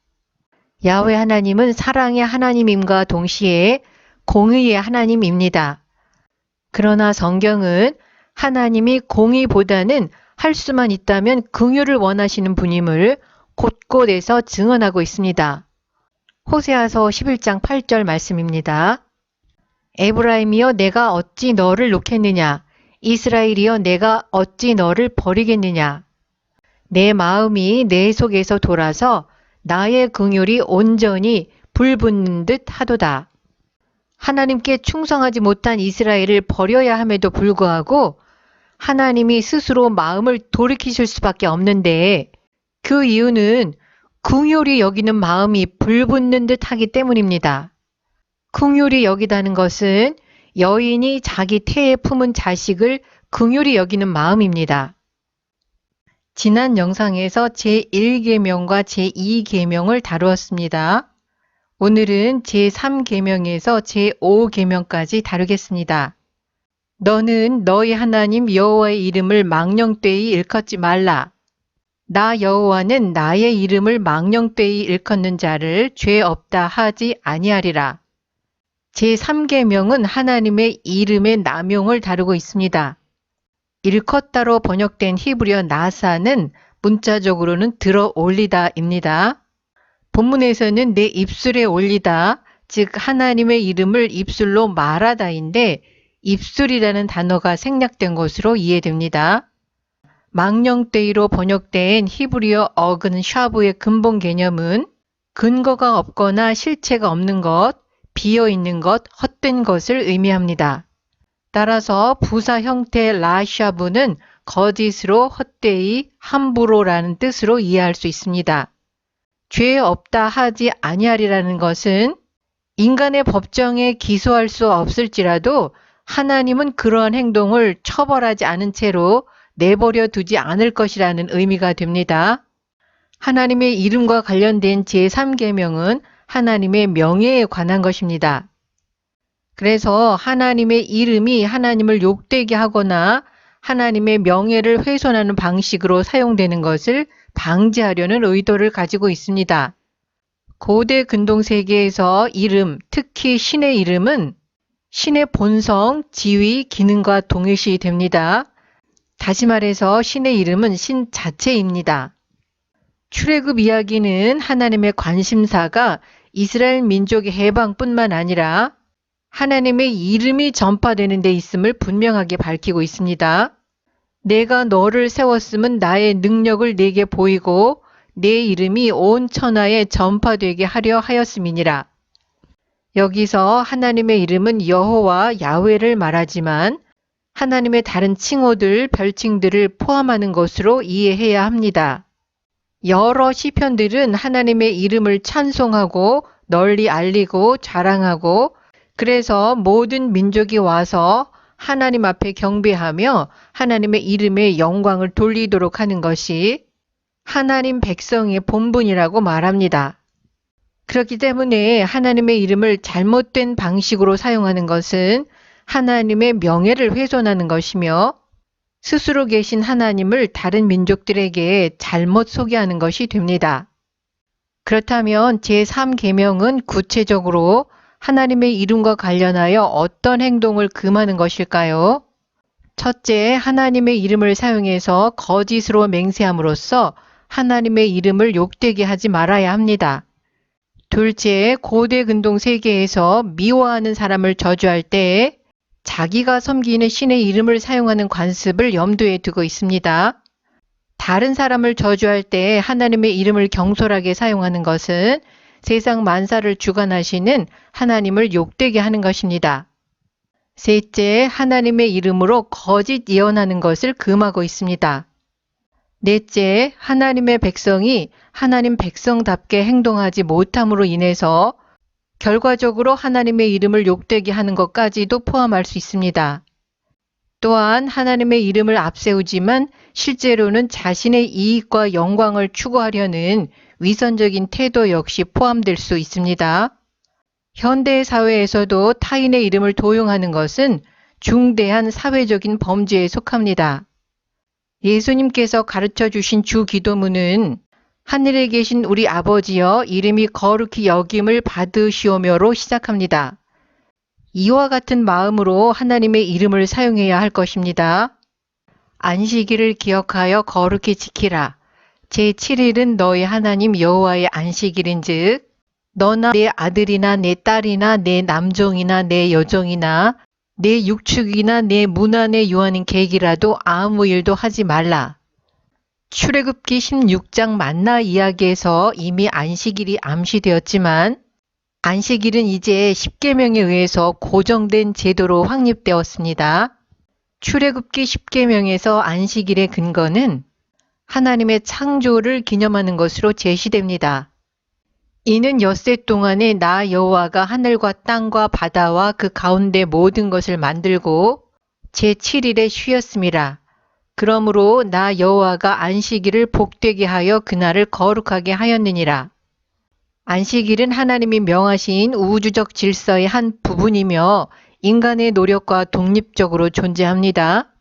야훼 하나님은 사랑의 하나님임과 동시에 공의의 하나님입니다. 그러나 성경은 하나님이 공의보다는 할 수만 있다면 긍휼을 원하시는 분임을 곳곳에서 증언하고 있습니다. 호세아서 11장 8절 말씀입니다. 에브라임이여 내가 어찌 너를 놓겠느냐? 이스라엘이여 내가 어찌 너를 버리겠느냐? 내 마음이 내 속에서 돌아서 나의 긍휼이 온전히 불붙는 듯 하도다. 하나님께 충성하지 못한 이스라엘을 버려야 함에도 불구하고 하나님이 스스로 마음을 돌이키실 수밖에 없는데 그 이유는 긍휼히 여기는 마음이 불붙는 듯 하기 때문입니다. 긍휼히 여기다는 것은 여인이 자기 태에 품은 자식을 긍휼히 여기는 마음입니다. 지난 영상에서 제1계명과 제2계명을 다루었습니다. 오늘은 제3계명에서 제5계명까지 다루겠습니다. 너는 너희 하나님 여호와의 이름을 망령되이 일컫지 말라. 나 여호와는 나의 이름을 망령되이 일컫는 자를 죄 없다 하지 아니하리라. 제3계명은 하나님의 이름의 남용을 다루고 있습니다. 일컫다로 번역된 히브리어 나사는 문자적으로는 들어 올리다입니다. 본문에서는 내 입술에 올리다, 즉 하나님의 이름을 입술로 말하다인데 입술이라는 단어가 생략된 것으로 이해됩니다. 망령되이로 번역된 히브리어 어근 샤브의 근본 개념은 근거가 없거나 실체가 없는 것, 비어있는 것, 헛된 것을 의미합니다. 따라서 부사 형태 라샤브는 거짓으로, 헛되이, 함부로라는 뜻으로 이해할 수 있습니다. 죄 없다 하지 아니하리라는 것은 인간의 법정에 기소할 수 없을지라도 하나님은 그러한 행동을 처벌하지 않은 채로 내버려 두지 않을 것이라는 의미가 됩니다. 하나님의 이름과 관련된 제3계명은 하나님의 명예에 관한 것입니다. 그래서 하나님의 이름이 하나님을 욕되게 하거나 하나님의 명예를 훼손하는 방식으로 사용되는 것을 방지하려는 의도를 가지고 있습니다. 고대 근동세계에서 이름, 특히 신의 이름은 신의 본성, 지위, 기능과 동일시 됩니다. 다시 말해서 신의 이름은 신 자체입니다. 출애굽 이야기는 하나님의 관심사가 이스라엘 민족의 해방뿐만 아니라 하나님의 이름이 전파되는 데 있음을 분명하게 밝히고 있습니다. 내가 너를 세웠음은 나의 능력을 네게 보이고 내 이름이 온 천하에 전파되게 하려 하였음이니라. 여기서 하나님의 이름은 여호와 야훼를 말하지만 하나님의 다른 칭호들, 별칭들을 포함하는 것으로 이해해야 합니다. 여러 시편들은 하나님의 이름을 찬송하고 널리 알리고 자랑하고 그래서 모든 민족이 와서 하나님 앞에 경배하며 하나님의 이름에 영광을 돌리도록 하는 것이 하나님 백성의 본분이라고 말합니다. 그렇기 때문에 하나님의 이름을 잘못된 방식으로 사용하는 것은 하나님의 명예를 훼손하는 것이며 스스로 계신 하나님을 다른 민족들에게 잘못 소개하는 것이 됩니다. 그렇다면 제3계명은 구체적으로 하나님의 이름과 관련하여 어떤 행동을 금하는 것일까요? 첫째, 하나님의 이름을 사용해서 거짓으로 맹세함으로써 하나님의 이름을 욕되게 하지 말아야 합니다. 둘째, 고대 근동 세계에서 미워하는 사람을 저주할 때에 자기가 섬기는 신의 이름을 사용하는 관습을 염두에 두고 있습니다. 다른 사람을 저주할 때 하나님의 이름을 경솔하게 사용하는 것은 세상 만사를 주관하시는 하나님을 욕되게 하는 것입니다. 셋째, 하나님의 이름으로 거짓 예언하는 것을 금하고 있습니다. 넷째, 하나님의 백성이 하나님 백성답게 행동하지 못함으로 인해서 결과적으로 하나님의 이름을 욕되게 하는 것까지도 포함할 수 있습니다. 또한 하나님의 이름을 앞세우지만 실제로는 자신의 이익과 영광을 추구하려는 위선적인 태도 역시 포함될 수 있습니다. 현대 사회에서도 타인의 이름을 도용하는 것은 중대한 사회적인 범죄에 속합니다. 예수님께서 가르쳐 주신 주 기도문은 하늘에 계신 우리 아버지여 이름이 거룩히 여김을 받으시오며로 시작합니다. 이와 같은 마음으로 하나님의 이름을 사용해야 할 것입니다. 안식일을 기억하여 거룩히 지키라. 제7일은 너희 하나님 여호와의 안식일인즉 너나 내 아들이나 내 딸이나 내 남종이나 내 여종이나 내 육축이나 내 문안의 요한인 객이라도 아무 일도 하지 말라. 출애굽기 16장 만나 이야기에서 이미 안식일이 암시되었지만 안식일은 이제 십계명에 의해서 고정된 제도로 확립되었습니다. 출애굽기 십계명에서 안식일의 근거는 하나님의 창조를 기념하는 것으로 제시됩니다. 이는 엿새 동안에 나 여호와가 하늘과 땅과 바다와 그 가운데 모든 것을 만들고 제7일에 쉬었음이라. 그러므로 나 여호와가 안식일을 복되게 하여 그날을 거룩하게 하였느니라. 안식일은 하나님이 명하신 우주적 질서의 한 부분이며 인간의 노력과 독립적으로 존재합니다.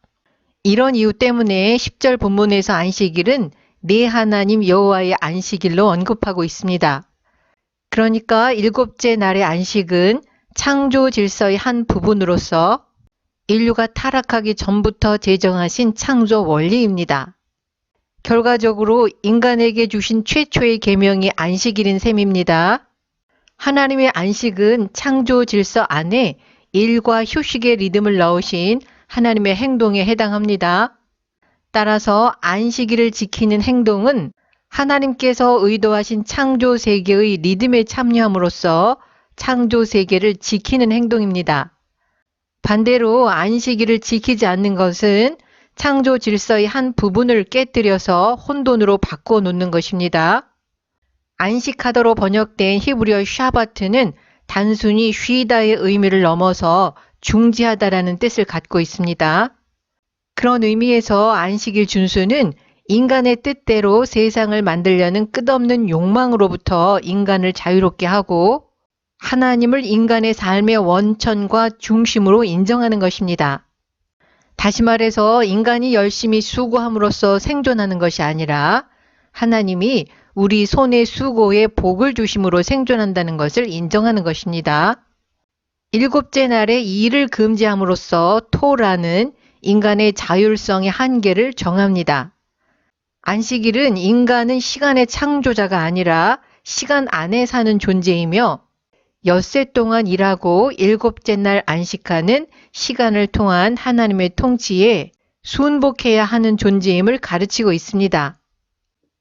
이런 이유 때문에 10절 본문에서 안식일은 내 하나님 여호와의 안식일로 언급하고 있습니다. 그러니까 일곱째 날의 안식은 창조 질서의 한 부분으로서 인류가 타락하기 전부터 제정하신 창조 원리입니다. 결과적으로 인간에게 주신 최초의 계명이 안식일인 셈입니다. 하나님의 안식은 창조 질서 안에 일과 휴식의 리듬을 넣으신 하나님의 행동에 해당합니다. 따라서 안식일을 지키는 행동은 하나님께서 의도하신 창조 세계의 리듬에 참여함으로써 창조 세계를 지키는 행동입니다. 반대로 안식일을 지키지 않는 것은 창조 질서의 한 부분을 깨뜨려서 혼돈으로 바꿔놓는 것입니다. 안식하다로 번역된 히브리어 샤바트는 단순히 쉬다의 의미를 넘어서 중지하다라는 뜻을 갖고 있습니다. 그런 의미에서 안식일 준수는 인간의 뜻대로 세상을 만들려는 끝없는 욕망으로부터 인간을 자유롭게 하고 하나님을 인간의 삶의 원천과 중심으로 인정하는 것입니다. 다시 말해서 인간이 열심히 수고함으로써 생존하는 것이 아니라 하나님이 우리 손의 수고에 복을 주심으로 생존한다는 것을 인정하는 것입니다. 일곱째 날에 이 일을 금지함으로써 토라는 인간의 자율성의 한계를 정합니다. 안식일은 인간은 시간의 창조자가 아니라 시간 안에 사는 존재이며 엿새 동안 일하고 일곱째 날 안식하는 시간을 통한 하나님의 통치에 순복해야 하는 존재임을 가르치고 있습니다.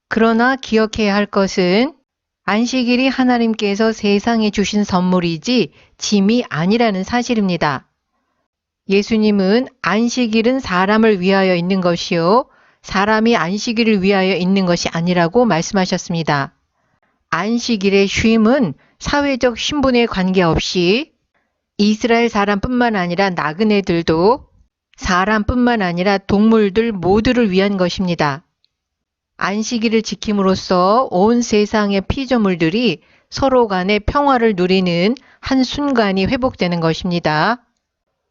그러나 기억해야 할 것은 안식일이 하나님께서 세상에 주신 선물이지 짐이 아니라는 사실입니다. 예수님은 안식일은 사람을 위하여 있는 것이요 사람이 안식일을 위하여 있는 것이 아니라고 말씀하셨습니다. 안식일의 쉼은 사회적 신분에 관계없이 이스라엘 사람뿐만 아니라 나그네들도 사람뿐만 아니라 동물들 모두를 위한 것입니다. 안식일을 지킴으로써 온 세상의 피조물들이 서로 간의 평화를 누리는 한순간이 회복되는 것입니다.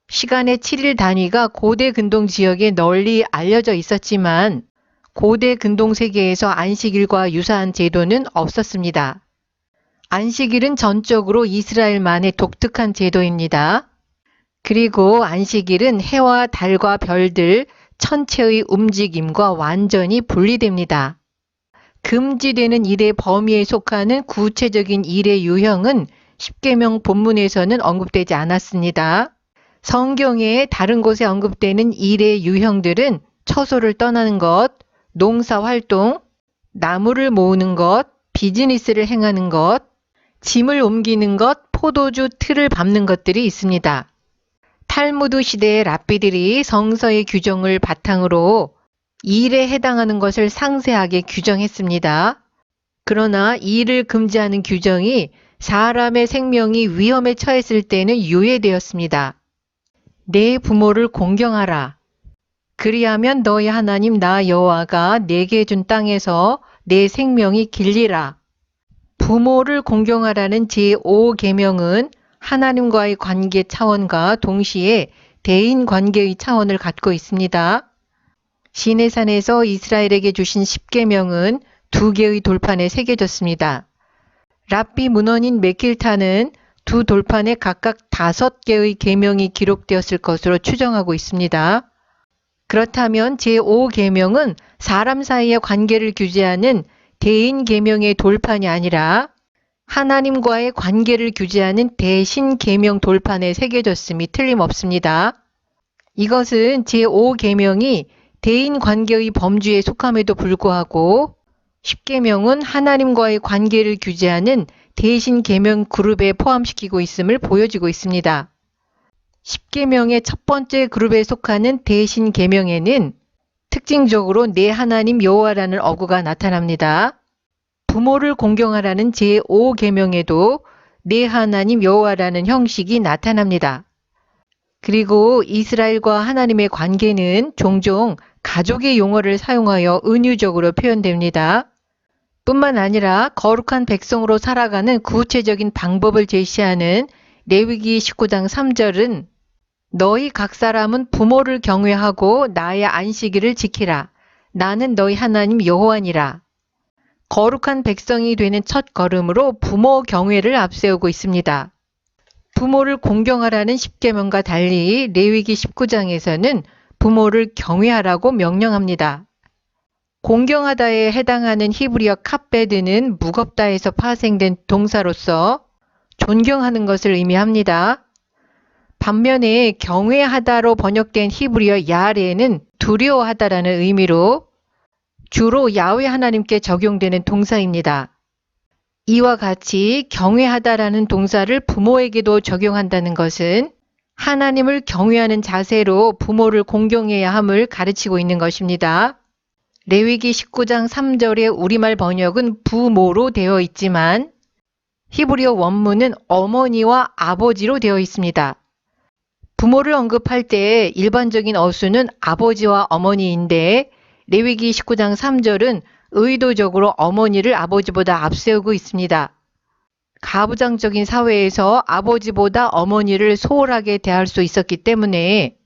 시간의 7일 단위가 고대 근동 지역에 널리 알려져 있었지만 고대 근동 세계에서 안식일과 유사한 제도는 없었습니다. 안식일은 전적으로 이스라엘만의 독특한 제도입니다. 그리고 안식일은 해와 달과 별들, 천체의 움직임과 완전히 분리됩니다. 금지되는 일의 범위에 속하는 구체적인 일의 유형은 십계명 본문에서는 언급되지 않았습니다. 성경의 다른 곳에 언급되는 일의 유형들은 처소를 떠나는 것, 농사활동, 나무를 모으는 것, 비즈니스를 행하는 것, 짐을 옮기는 것, 포도주 틀을 밟는 것들이 있습니다. 탈무드 시대의 랍비들이 성서의 규정을 바탕으로 일에 해당하는 것을 상세하게 규정했습니다. 그러나 일을 금지하는 규정이 사람의 생명이 위험에 처했을 때는 유예되었습니다. 내 부모를 공경하라. 그리하면 너희 하나님 나 여호와가 내게 준 땅에서 내 생명이 길리라. 부모를 공경하라는 제5계명은 하나님과의 관계 차원과 동시에 대인 관계의 차원을 갖고 있습니다. 시내산에서 이스라엘에게 주신 10계명은 2개의 돌판에 새겨졌습니다. 랍비 문헌인 메킬타는 두 돌판에 각각 5개의 계명이 기록되었을 것으로 추정하고 있습니다. 그렇다면 제5계명은 사람 사이의 관계를 규제하는 대인 계명의 돌판이 아니라 하나님과의 관계를 규제하는 대신 계명 돌판에 새겨졌음이 틀림없습니다. 이것은 제5계명이 대인 관계의 범주에 속함에도 불구하고 10계명은 하나님과의 관계를 규제하는 대신 계명 그룹에 포함시키고 있음을 보여주고 있습니다. 10계명의 첫 번째 그룹에 속하는 대신 계명에는 특징적으로 내 하나님 여호와라는 어구가 나타납니다. 부모를 공경하라는 제5계명에도 내 하나님 여호와라는 형식이 나타납니다. 그리고 이스라엘과 하나님의 관계는 종종 가족의 용어를 사용하여 은유적으로 표현됩니다. 뿐만 아니라 거룩한 백성으로 살아가는 구체적인 방법을 제시하는 레위기 19장 3절은 너희 각 사람은 부모를 경외하고 나의 안식일을 지키라. 나는 너희 하나님 여호와니라. 거룩한 백성이 되는 첫 걸음으로 부모 경외를 앞세우고 있습니다. 부모를 공경하라는 10계명과 달리 레위기 19장에서는 부모를 경외하라고 명령합니다. 공경하다에 해당하는 히브리어 카베드는 무겁다에서 파생된 동사로서 존경하는 것을 의미합니다. 반면에 경외하다로 번역된 히브리어 야레는 두려워하다라는 의미로 주로 야훼 하나님께 적용되는 동사입니다. 이와 같이 경외하다라는 동사를 부모에게도 적용한다는 것은 하나님을 경외하는 자세로 부모를 공경해야 함을 가르치고 있는 것입니다. 레위기 19장 3절의 우리말 번역은 부모로 되어 있지만 히브리어 원문은 어머니와 아버지로 되어 있습니다. 부모를 언급할 때 일반적인 어수는 아버지와 어머니인데 레위기 19장 3절은 의도적으로 어머니를 아버지보다 앞세우고 있습니다. 가부장적인 사회에서 아버지보다 어머니를 소홀하게 대할 수 있었기 때문에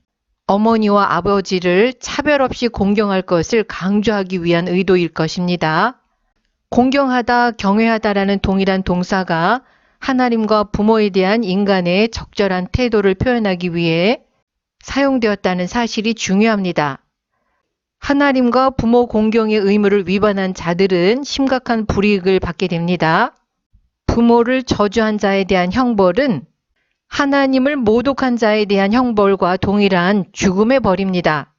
어머니와 아버지를 차별 없이 공경할 것을 강조하기 위한 의도일 것입니다. 공경하다, 경외하다라는 동일한 동사가 하나님과 부모에 대한 인간의 적절한 태도를 표현하기 위해 사용되었다는 사실이 중요합니다. 하나님과 부모 공경의 의무를 위반한 자들은 심각한 불이익을 받게 됩니다. 부모를 저주한 자에 대한 형벌은 하나님을 모독한 자에 대한 형벌과 동일한 죽음의 벌입니다.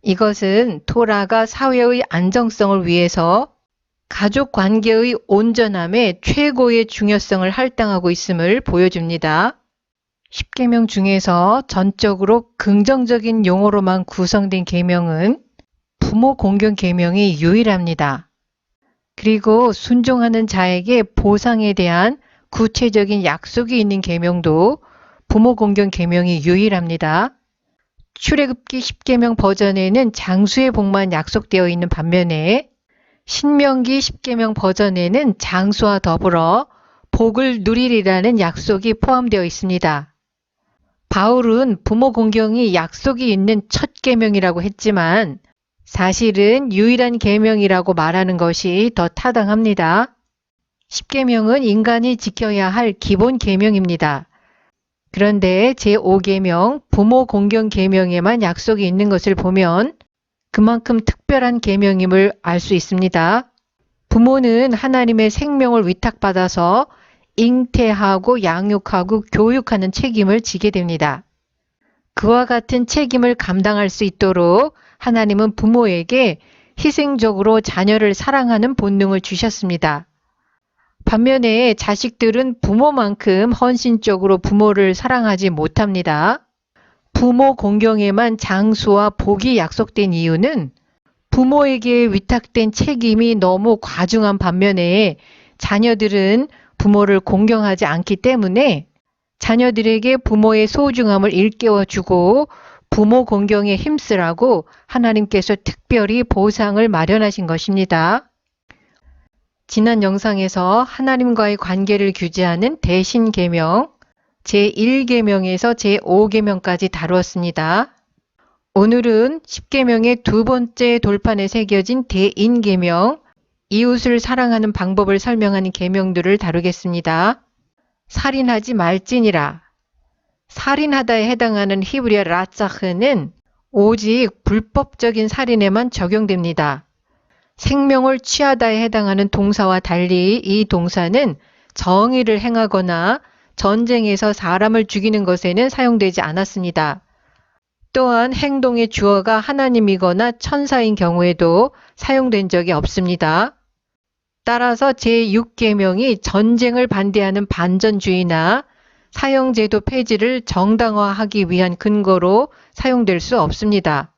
이것은 토라가 사회의 안정성을 위해서 가족 관계의 온전함에 최고의 중요성을 할당하고 있음을 보여줍니다. 10계명 중에서 전적으로 긍정적인 용어로만 구성된 계명은 부모 공경 계명이 유일합니다. 그리고 순종하는 자에게 보상에 대한 구체적인 약속이 있는 계명도 부모 공경 계명이 유일합니다. 출애굽기 10계명 버전에는 장수의 복만 약속되어 있는 반면에 신명기 10계명 버전에는 장수와 더불어 복을 누리리라는 약속이 포함되어 있습니다. 바울은 부모 공경이 약속이 있는 첫 계명이라고 했지만 사실은 유일한 계명이라고 말하는 것이 더 타당합니다. 10계명은 인간이 지켜야 할 기본 계명입니다. 그런데 제5계명 부모 공경 계명에만 약속이 있는 것을 보면 그만큼 특별한 계명임을 알 수 있습니다. 부모는 하나님의 생명을 위탁받아서 잉태하고 양육하고 교육하는 책임을 지게 됩니다. 그와 같은 책임을 감당할 수 있도록 하나님은 부모에게 희생적으로 자녀를 사랑하는 본능을 주셨습니다. 반면에 자식들은 부모만큼 헌신적으로 부모를 사랑하지 못합니다. 부모 공경에만 장수와 복이 약속된 이유는 부모에게 위탁된 책임이 너무 과중한 반면에 자녀들은 부모를 공경하지 않기 때문에 자녀들에게 부모의 소중함을 일깨워주고 부모 공경에 힘쓰라고 하나님께서 특별히 보상을 마련하신 것입니다. 지난 영상에서 하나님과의 관계를 규제하는 대신계명, 제1계명에서 제5계명까지 다루었습니다. 오늘은 10계명의 두 번째 돌판에 새겨진 대인계명, 이웃을 사랑하는 방법을 설명하는 계명들을 다루겠습니다. 살인하지 말지니라. 살인하다에 해당하는 히브리어 라짜흐는 오직 불법적인 살인에만 적용됩니다. 생명을 취하다에 해당하는 동사와 달리 이 동사는 정의를 행하거나 전쟁에서 사람을 죽이는 것에는 사용되지 않았습니다. 또한 행동의 주어가 하나님이거나 천사인 경우에도 사용된 적이 없습니다. 따라서 제6계명이 전쟁을 반대하는 반전주의나 사형제도 폐지를 정당화하기 위한 근거로 사용될 수 없습니다.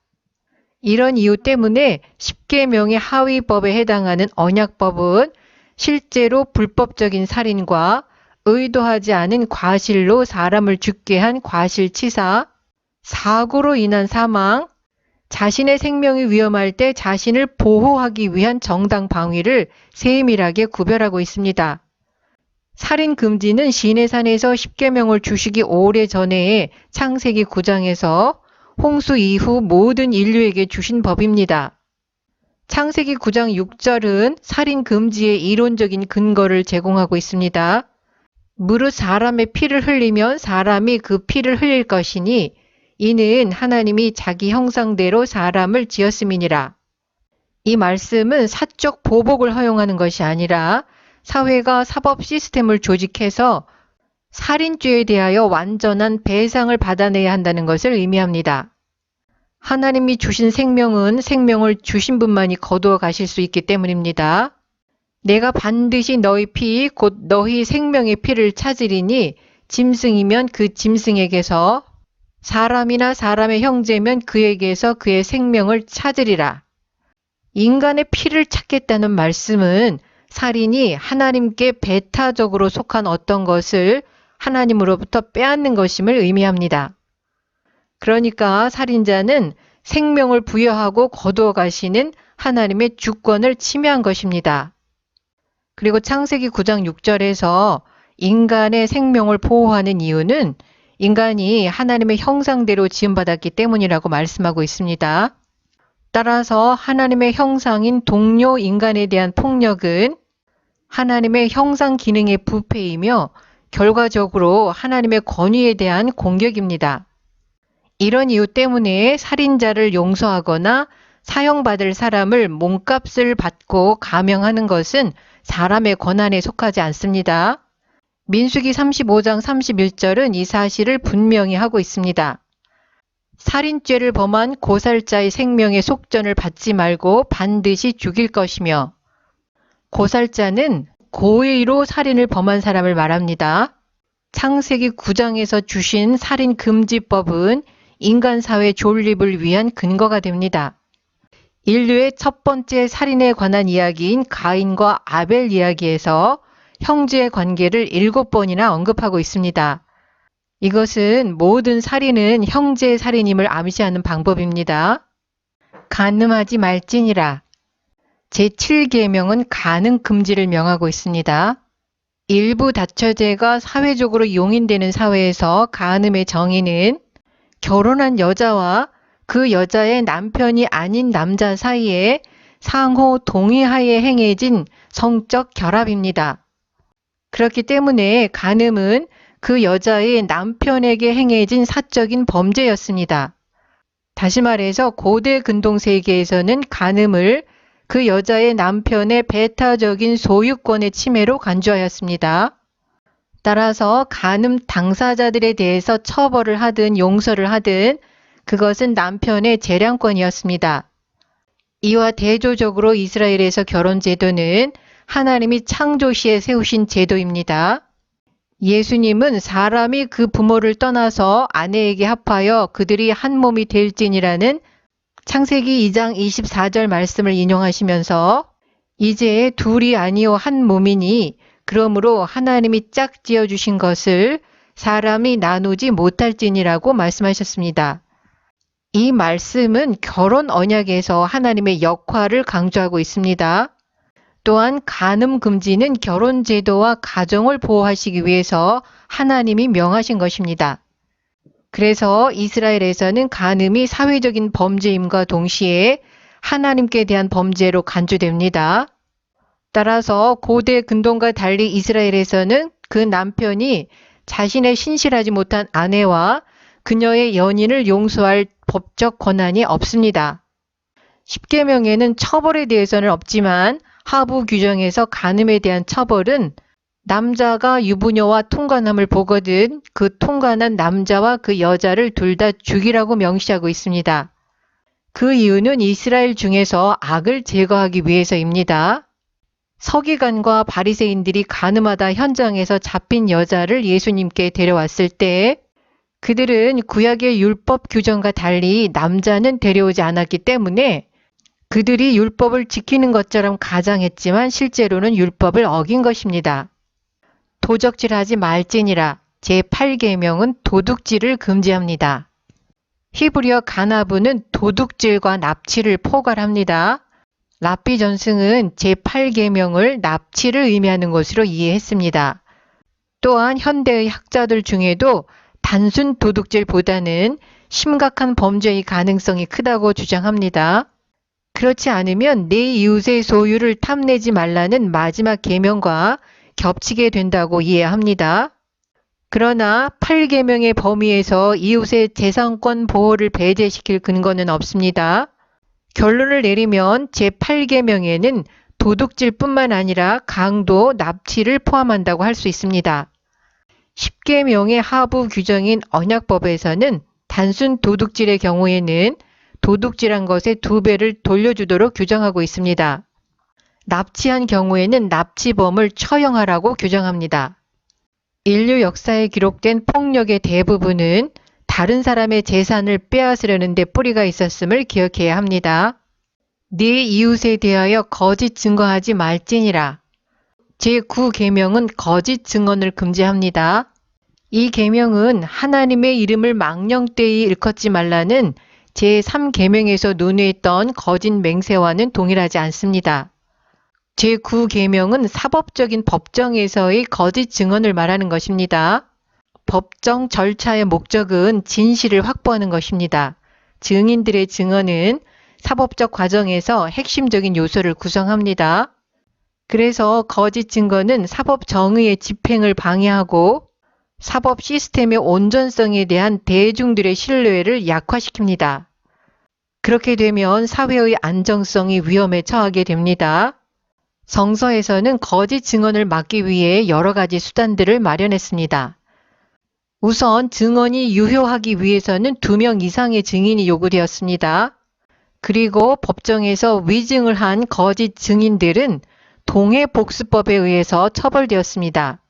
이런 이유 때문에 10계명의 하위법에 해당하는 언약법은 실제로 불법적인 살인과 의도하지 않은 과실로 사람을 죽게 한 과실치사, 사고로 인한 사망, 자신의 생명이 위험할 때 자신을 보호하기 위한 정당 방위를 세밀하게 구별하고 있습니다. 살인 금지는 시내산에서 10계명을 주시기 오래전에 창세기 9장에서 홍수 이후 모든 인류에게 주신 법입니다. 창세기 9장 6절은 살인 금지의 이론적인 근거를 제공하고 있습니다. 무릇 사람의 피를 흘리면 사람이 그 피를 흘릴 것이니 이는 하나님이 자기 형상대로 사람을 지었음이니라. 이 말씀은 사적 보복을 허용하는 것이 아니라 사회가 사법 시스템을 조직해서 살인죄에 대하여 완전한 배상을 받아내야 한다는 것을 의미합니다. 하나님이 주신 생명은 생명을 주신 분만이 거두어 가실 수 있기 때문입니다. 내가 반드시 너희 피 곧 너희 생명의 피를 찾으리니 짐승이면 그 짐승에게서 사람이나 사람의 형제면 그에게서 그의 생명을 찾으리라. 인간의 피를 찾겠다는 말씀은 살인이 하나님께 배타적으로 속한 어떤 것을 하나님으로부터 빼앗는 것임을 의미합니다. 그러니까 살인자는 생명을 부여하고 거두어 가시는 하나님의 주권을 침해한 것입니다. 그리고 창세기 9장 6절에서 인간의 생명을 보호하는 이유는 인간이 하나님의 형상대로 지음받았기 때문이라고 말씀하고 있습니다. 따라서 하나님의 형상인 동료 인간에 대한 폭력은 하나님의 형상 기능의 부패이며 결과적으로 하나님의 권위에 대한 공격입니다. 이런 이유 때문에 살인자를 용서하거나 사형받을 사람을 몸값을 받고 감형하는 것은 사람의 권한에 속하지 않습니다. 민수기 35장 31절은 이 사실을 분명히 하고 있습니다. 살인죄를 범한 고살자의 생명의 속전을 받지 말고 반드시 죽일 것이며, 고살자는 고의로 살인을 범한 사람을 말합니다. 창세기 9장에서 주신 살인금지법은 인간사회 존립을 위한 근거가 됩니다. 인류의 첫 번째 살인에 관한 이야기인 가인과 아벨 이야기에서 형제의 관계를 7번이나 언급하고 있습니다. 이것은 모든 살인은 형제의 살인임을 암시하는 방법입니다. 간음하지 말지니라. 제7계명은 간음 금지를 명하고 있습니다. 일부 다처제가 사회적으로 용인되는 사회에서 간음의 정의는 결혼한 여자와 그 여자의 남편이 아닌 남자 사이에 상호 동의하에 행해진 성적 결합입니다. 그렇기 때문에 간음은 그 여자의 남편에게 행해진 사적인 범죄였습니다. 다시 말해서 고대 근동 세계에서는 간음을 그 여자의 남편의 배타적인 소유권의 침해로 간주하였습니다. 따라서 간음 당사자들에 대해서 처벌을 하든 용서를 하든 그것은 남편의 재량권이었습니다. 이와 대조적으로 이스라엘에서 결혼제도는 하나님이 창조 시에 세우신 제도입니다. 예수님은 사람이 그 부모를 떠나서 아내에게 합하여 그들이 한 몸이 될지니라는 창세기 2장 24절 말씀을 인용하시면서 이제 둘이 아니요 한 몸이니 그러므로 하나님이 짝지어 주신 것을 사람이 나누지 못할지니라고 말씀하셨습니다. 이 말씀은 결혼 언약에서 하나님의 역할을 강조하고 있습니다. 또한 간음 금지는 결혼 제도와 가정을 보호하시기 위해서 하나님이 명하신 것입니다. 그래서 이스라엘에서는 간음이 사회적인 범죄임과 동시에 하나님께 대한 범죄로 간주됩니다. 따라서 고대 근동과 달리 이스라엘에서는 그 남편이 자신의 신실하지 못한 아내와 그녀의 연인을 용서할 법적 권한이 없습니다. 십계명에는 처벌에 대해서는 없지만 하부 규정에서 간음에 대한 처벌은 남자가 유부녀와 통관함을 보거든 그 통관한 남자와 그 여자를 둘 다 죽이라고 명시하고 있습니다. 그 이유는 이스라엘 중에서 악을 제거하기 위해서입니다. 서기관과 바리새인들이 간음하다 현장에서 잡힌 여자를 예수님께 데려왔을 때 그들은 구약의 율법 규정과 달리 남자는 데려오지 않았기 때문에 그들이 율법을 지키는 것처럼 가장했지만 실제로는 율법을 어긴 것입니다. 도적질하지 말지니라 제8계명은 도둑질을 금지합니다. 히브리어 가나브는 도둑질과 납치를 포괄합니다. 랍비 전승은 제8계명을 납치를 의미하는 것으로 이해했습니다. 또한 현대의 학자들 중에도 단순 도둑질보다는 심각한 범죄의 가능성이 크다고 주장합니다. 그렇지 않으면 내 이웃의 소유를 탐내지 말라는 마지막 계명과 겹치게 된다고 이해합니다. 그러나 8계명의 범위에서 이웃의 재산권 보호를 배제시킬 근거는 없습니다. 결론을 내리면 제8계명에는 도둑질뿐만 아니라 강도, 납치를 포함한다고 할 수 있습니다. 10계명의 하부 규정인 언약법에서는 단순 도둑질의 경우에는 도둑질한 것의 2배를 돌려주도록 규정하고 있습니다. 납치한 경우에는 납치범을 처형하라고 규정합니다. 인류 역사에 기록된 폭력의 대부분은 다른 사람의 재산을 빼앗으려는 데 뿌리가 있었음을 기억해야 합니다. 네 이웃에 대하여 거짓 증거하지 말지니라. 제9계명은 거짓 증언을 금지합니다. 이 계명은 하나님의 이름을 망령되이 일컫지 말라는 제3계명에서 논의했던 거짓 맹세와는 동일하지 않습니다. 제9계명은 사법적인 법정에서의 거짓 증언을 말하는 것입니다. 법정 절차의 목적은 진실을 확보하는 것입니다. 증인들의 증언은 사법적 과정에서 핵심적인 요소를 구성합니다. 그래서 거짓 증거는 사법 정의의 집행을 방해하고 사법 시스템의 온전성에 대한 대중들의 신뢰를 약화시킵니다. 그렇게 되면 사회의 안정성이 위험에 처하게 됩니다. 성서에서는 거짓 증언을 막기 위해 여러 가지 수단들을 마련했습니다. 우선 증언이 유효하기 위해서는 2명 이상의 증인이 요구되었습니다. 그리고 법정에서 위증을 한 거짓 증인들은 동해복수법에 의해서 처벌되었습니다.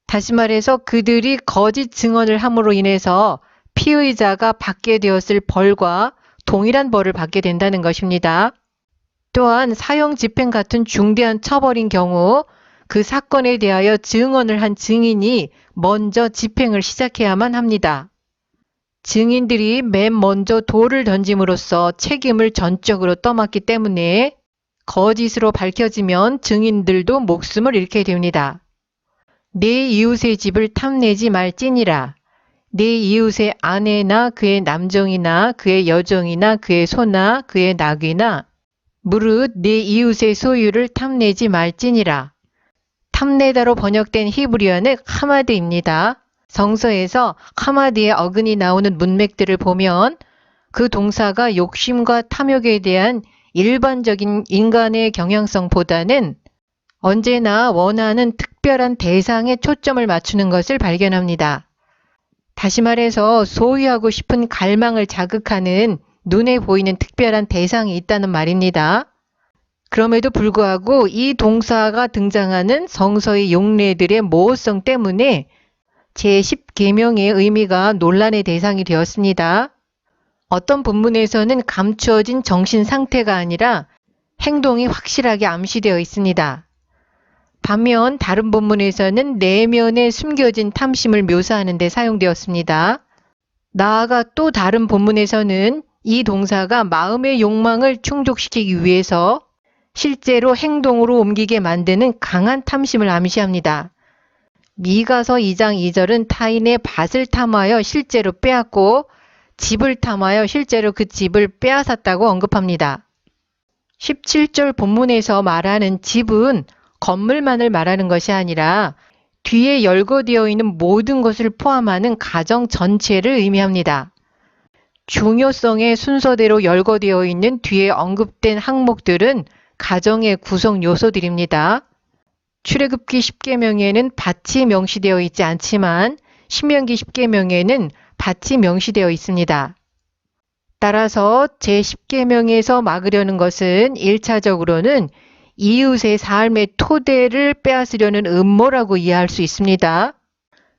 다시 말해서 그들이 거짓 증언을 함으로 인해서 피의자가 받게 되었을 벌과 동일한 벌을 받게 된다는 것입니다. 또한 사형 집행 같은 중대한 처벌인 경우 그 사건에 대하여 증언을 한 증인이 먼저 집행을 시작해야만 합니다. 증인들이 맨 먼저 돌을 던짐으로써 책임을 전적으로 떠맡기 때문에 거짓으로 밝혀지면 증인들도 목숨을 잃게 됩니다. 내 이웃의 집을 탐내지 말지니라. 내 이웃의 아내나 그의 남정이나 그의 여정이나 그의 소나 그의 나귀나 무릇 내 이웃의 소유를 탐내지 말지니라. 탐내다로 번역된 히브리어는 하마드입니다. 성서에서 하마드의 어근이 나오는 문맥들을 보면 그 동사가 욕심과 탐욕에 대한 일반적인 인간의 경향성보다는 언제나 원하는 특별한 대상에 초점을 맞추는 것을 발견합니다. 다시 말해서 소유하고 싶은 갈망을 자극하는 눈에 보이는 특별한 대상이 있다는 말입니다. 그럼에도 불구하고 이 동사가 등장하는 성서의 용례들의 모호성 때문에 제10계명의 의미가 논란의 대상이 되었습니다. 어떤 본문에서는 감추어진 정신 상태가 아니라 행동이 확실하게 암시되어 있습니다. 반면 다른 본문에서는 내면에 숨겨진 탐심을 묘사하는 데 사용되었습니다. 나아가 또 다른 본문에서는 이 동사가 마음의 욕망을 충족시키기 위해서 실제로 행동으로 옮기게 만드는 강한 탐심을 암시합니다. 미가서 2장 2절은 타인의 밭을 탐하여 실제로 빼앗고 집을 탐하여 실제로 그 집을 빼앗았다고 언급합니다. 17절 본문에서 말하는 집은 건물만을 말하는 것이 아니라 뒤에 열거되어 있는 모든 것을 포함하는 가정 전체를 의미합니다. 중요성의 순서대로 열거되어 있는 뒤에 언급된 항목들은 가정의 구성 요소들입니다. 출애굽기 10계명에는 밭이 명시되어 있지 않지만 신명기 10계명에는 밭이 명시되어 있습니다. 따라서 제10계명에서 막으려는 것은 1차적으로는 이웃의 삶의 토대를 빼앗으려는 음모라고 이해할 수 있습니다.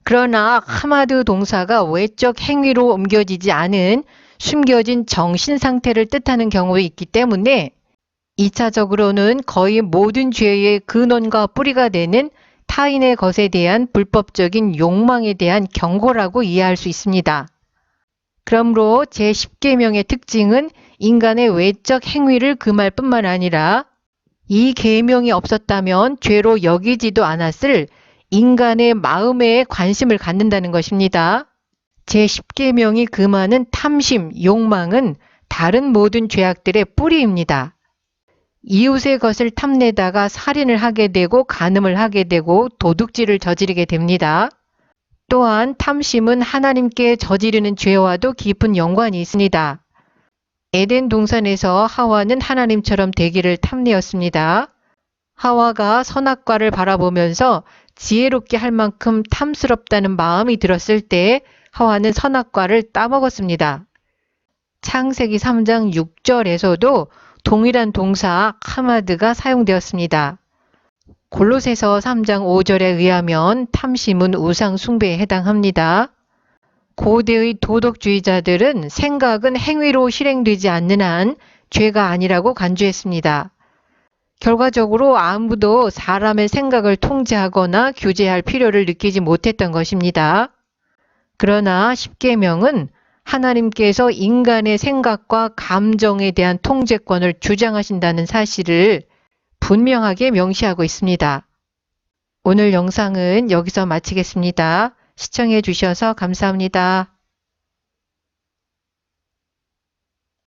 그러나 하마드 동사가 외적 행위로 옮겨지지 않은 숨겨진 정신 상태를 뜻하는 경우도 있기 때문에 2차적으로는 거의 모든 죄의 근원과 뿌리가 되는 타인의 것에 대한 불법적인 욕망에 대한 경고라고 이해할 수 있습니다. 그러므로 제10계명의 특징은 인간의 외적 행위를 금할 뿐만 아니라 이 계명이 없었다면 죄로 여기지도 않았을 인간의 마음에 관심을 갖는다는 것입니다. 제10계명이 금하는 탐심, 욕망은 다른 모든 죄악들의 뿌리입니다. 이웃의 것을 탐내다가 살인을 하게 되고 간음을 하게 되고 도둑질을 저지르게 됩니다. 또한 탐심은 하나님께 저지르는 죄와도 깊은 연관이 있습니다. 에덴 동산에서 하와는 하나님처럼 되기를 탐내었습니다. 하와가 선악과를 바라보면서 지혜롭게 할 만큼 탐스럽다는 마음이 들었을 때 하와는 선악과를 따먹었습니다. 창세기 3장 6절에서도 동일한 동사 하마드가 사용되었습니다. 골로새서 3장 5절에 의하면 탐심은 우상 숭배에 해당합니다. 고대의 도덕주의자들은 생각은 행위로 실행되지 않는 한 죄가 아니라고 간주했습니다. 결과적으로 아무도 사람의 생각을 통제하거나 규제할 필요를 느끼지 못했던 것입니다. 그러나 10계명은 하나님께서 인간의 생각과 감정에 대한 통제권을 주장하신다는 사실을 분명하게 명시하고 있습니다. 오늘 영상은 여기서 마치겠습니다. 시청해 주셔서 감사합니다.